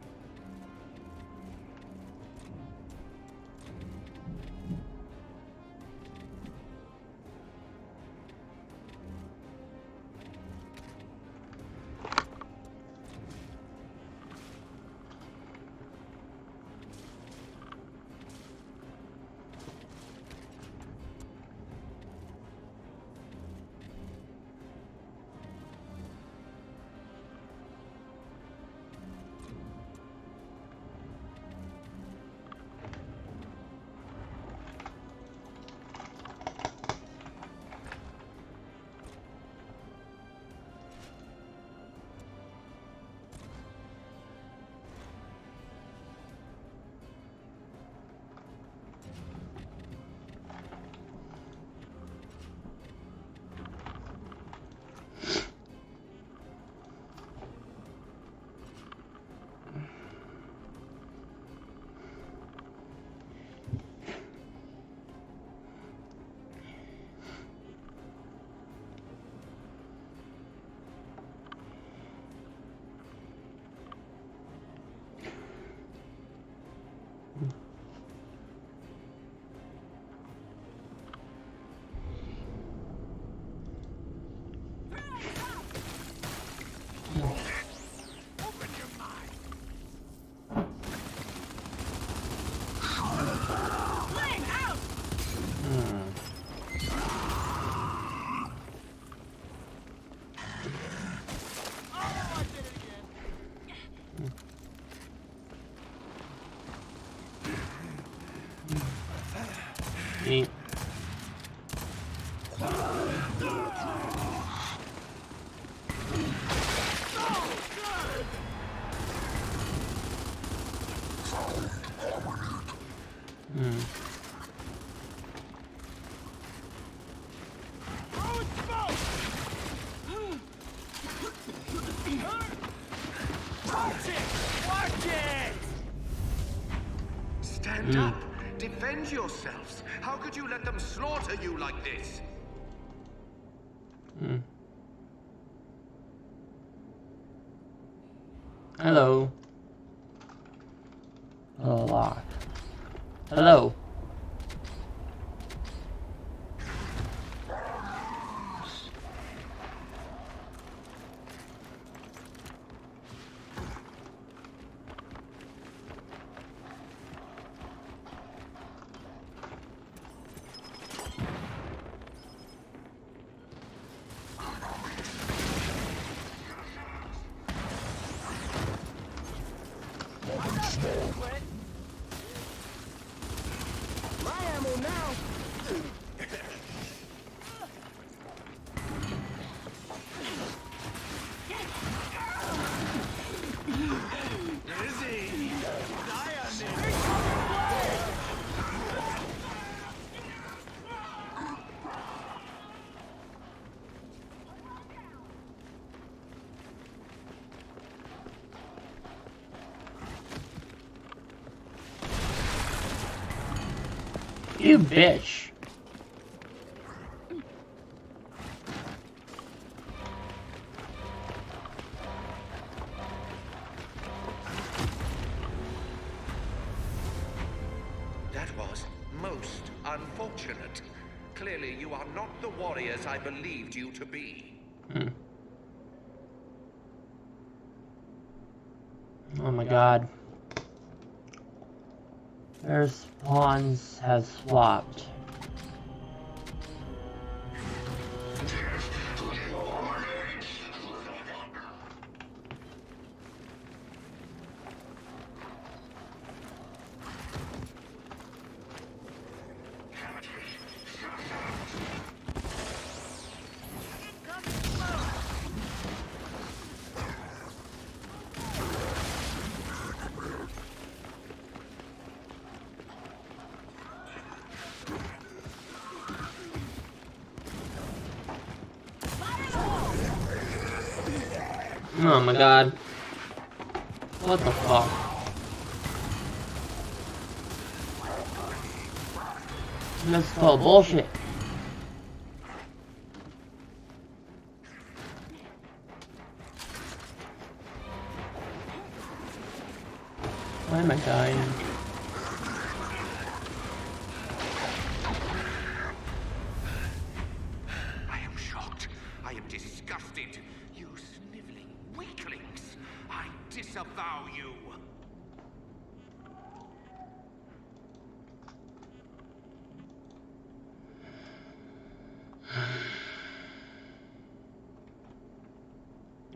Eat. Stand up! Defend yourselves! How could you let them slaughter you like this? Hello. Oh, lock. Hello. You bitch. That was most unfortunate. Clearly, you are not the warriors I believed you to be. Oh my god. Their spawns has swapped. Oh my god. What the fuck? This is called bullshit. Why am I dying? I am shocked. I am disgusted. You sniveling weaklings. I disavow you.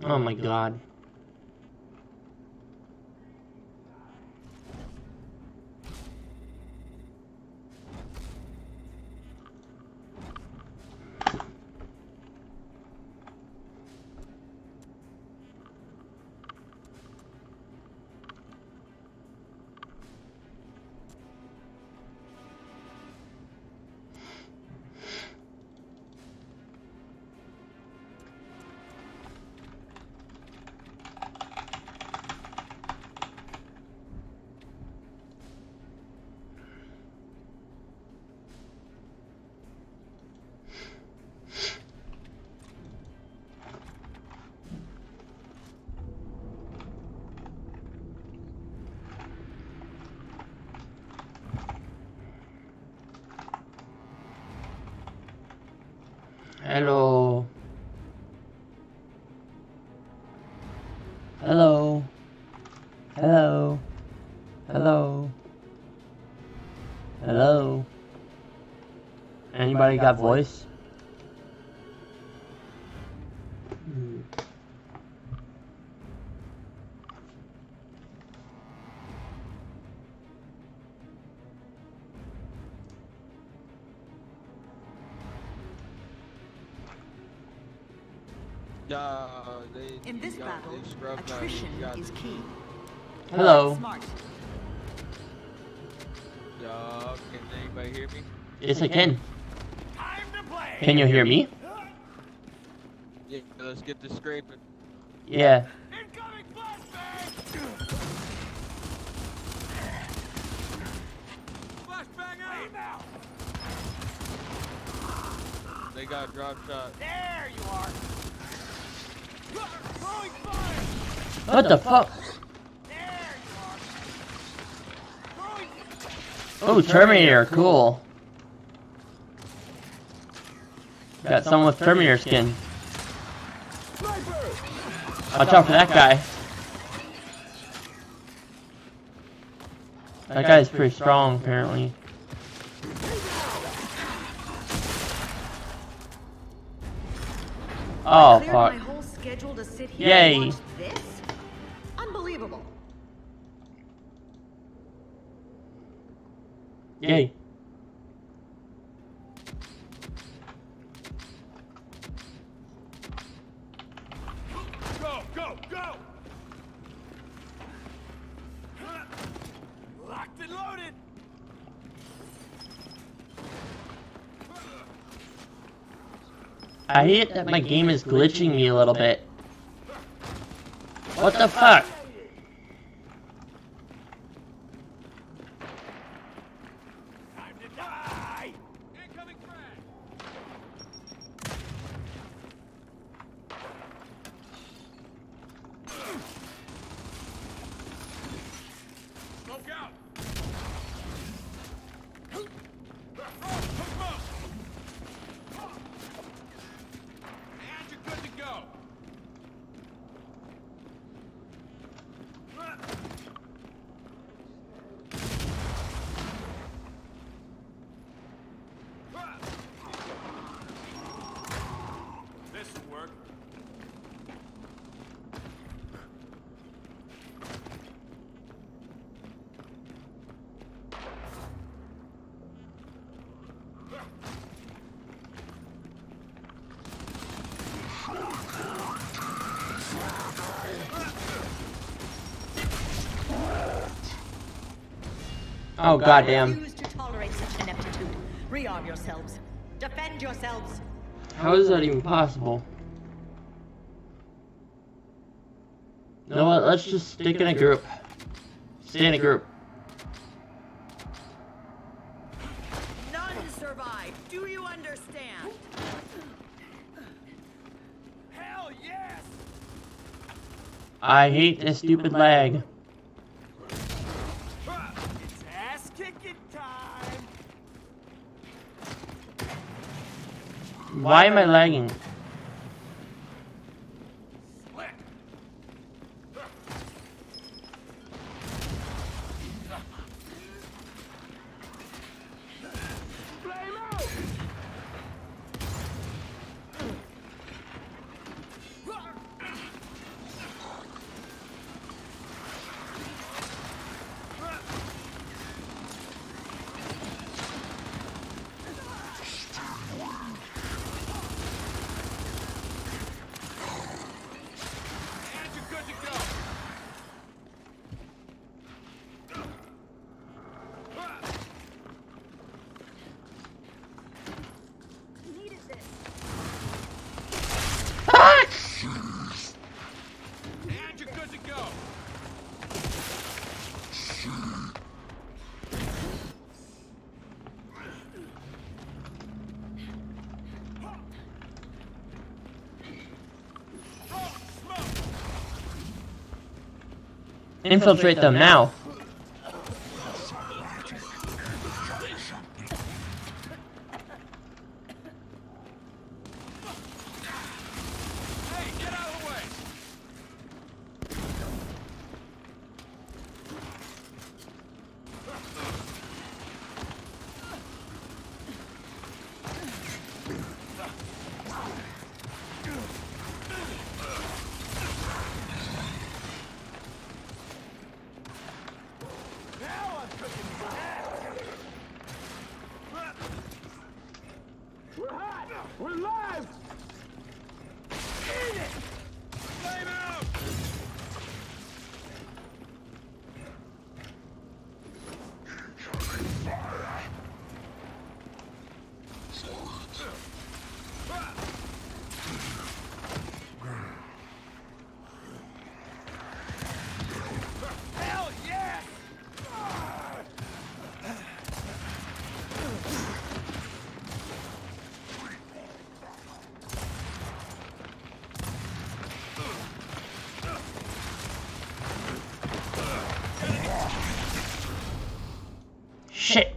Oh my god. Hello. Hello. Hello. Hello. Hello. Anybody got voice? In this battle, attrition is key. Hello. Smart. Can anybody hear me? Yes, I can. Time to play. Can you hear me? Yeah, let's get this scraping. Yeah. Incoming flashbang. Flashbang out. Aim out. They got drop shot. There you are. Throwing fire. What the fuck? There you are. Throwing. Oh, Terminator, cool. Got someone with Terminator skin. Watch out for that guy. That guy's pretty strong, apparently. Oh, Cleared fuck. my whole schedule to sit here Yay. and watch this? Unbelievable. Yay. Go, go, go. Locked and loaded. I hate that my game is glitching me a little bit. What the fuck? Time to die. Incoming frag. Smoke out. And you're good to go. This'll work. Oh, goddamn. Refuse to tolerate such ineptitude. Rearm yourselves. Defend yourselves. How is that even possible? You know what? Let's just stick in a group. Stay in a group. None survive. Do you understand? Hell yes! I hate this stupid lag. Drinking time. Why am I lagging? Infiltrate them now. We're hot! We're live! Eat it! Flame out! Hell yes! Shit.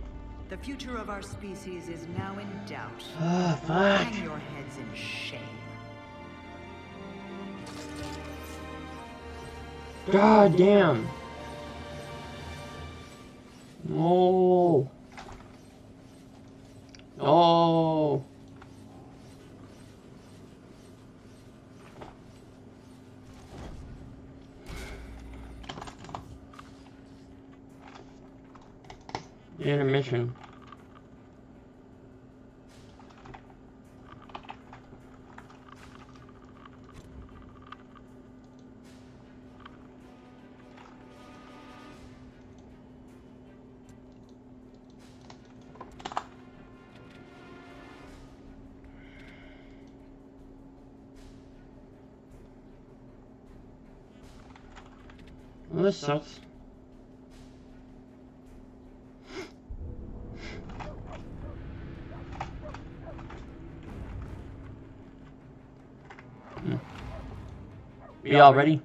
The future of our species is now in doubt. Oh, fuck. Hang your heads in shame. God damn. No. No. Intermission. Well, this sucks. We all ready?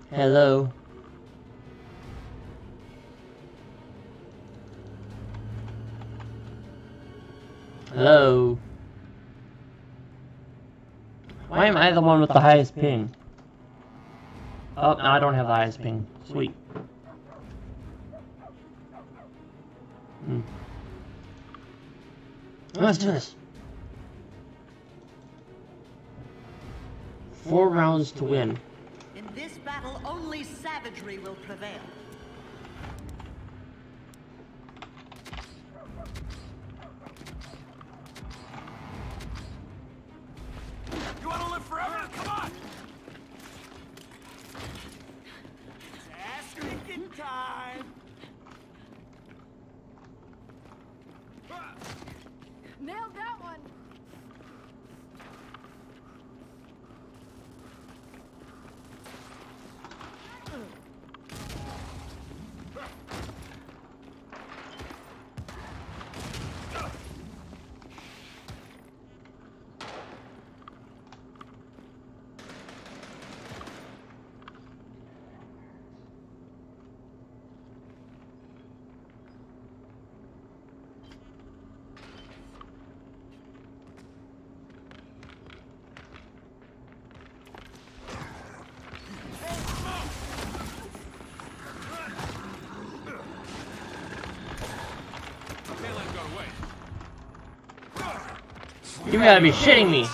Hello. Hello. Why am I the one with the highest ping? Oh, no, I don't have the highest ping. Sweet. Let's do this. 4 rounds to win. In this battle, only savagery will prevail. You want to live forever? Come on! Ass kicking time! Nailed that one. You gotta be shitting me.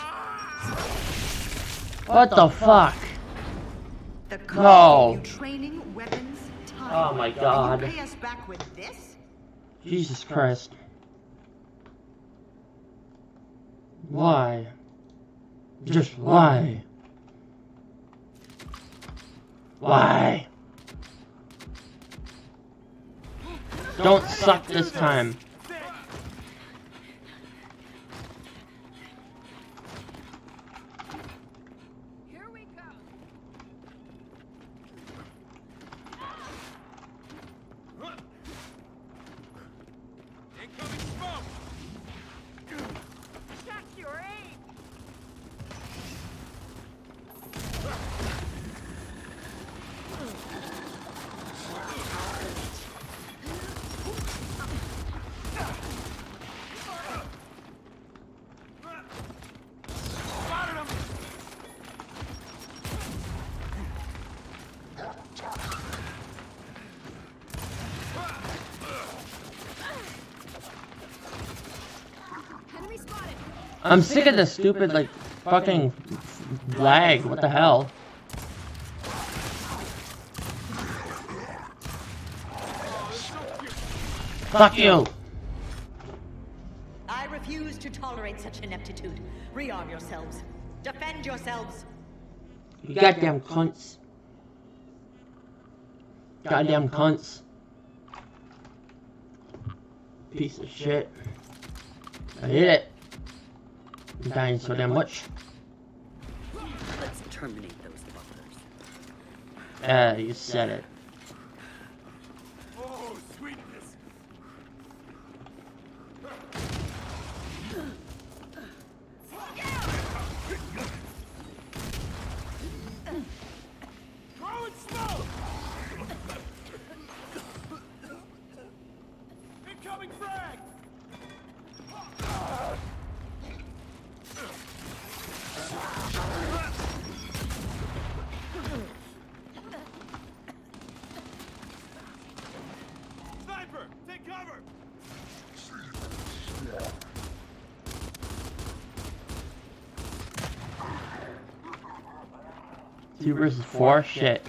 What the fuck? The No. cost of you training, weapons, time. Oh my god. And you pay us back with this? Jesus Christ. Why? Just why? Why? Don't suck this time. Here we go. Incoming smoke! Check your aim! Spotted him! Enemy spotted. I'm sick of this stupid, like, fucking lag. What the hell? Fuck you! I refuse to tolerate such ineptitude. Rearm yourselves. Defend yourselves. You goddamn cunts. Goddamn cunts. Piece of shit. I hate it. I'm dying so damn much. Let's terminate those butlers. You said it. Oh, sweetness! Throwing smoke! Incoming frag! Sniper! Take cover! 2 versus 4? Shit.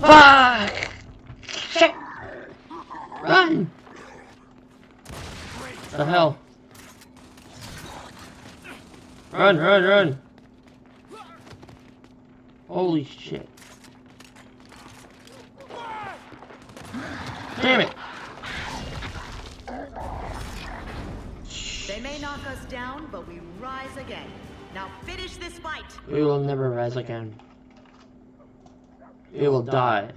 Fuck! Shit! Run! What the hell? Run, run, run! Holy shit. Damn it! They may knock us down, but we rise again. Now finish this fight. We will never rise again. We will die.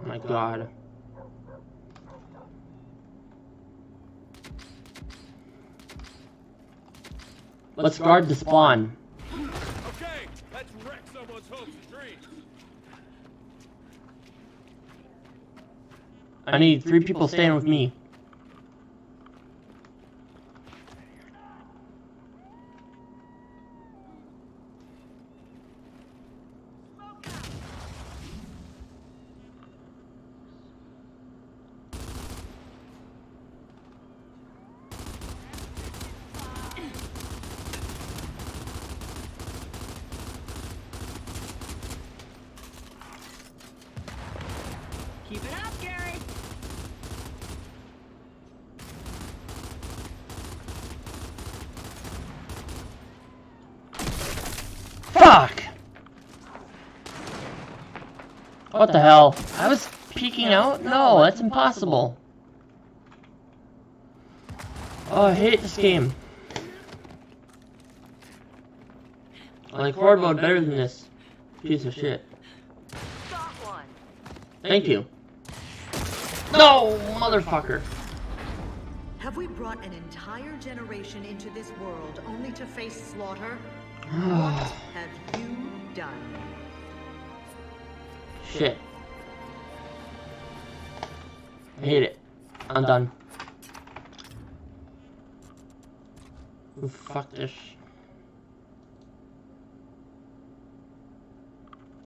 Oh my god. Let's guard the spawn. Okay, let's wreck someone's hopes and dreams. I need 3 people staying with me. Keep it up, Gary. Fuck! What the hell? I was peeking out? No, that's impossible. Oh, I hate this game. I like horde mode better than this piece of shit. Got one. Thank you. No, motherfucker. Have we brought an entire generation into this world only to face slaughter? What have you done? Shit. I hate it. I'm done. Fuck this.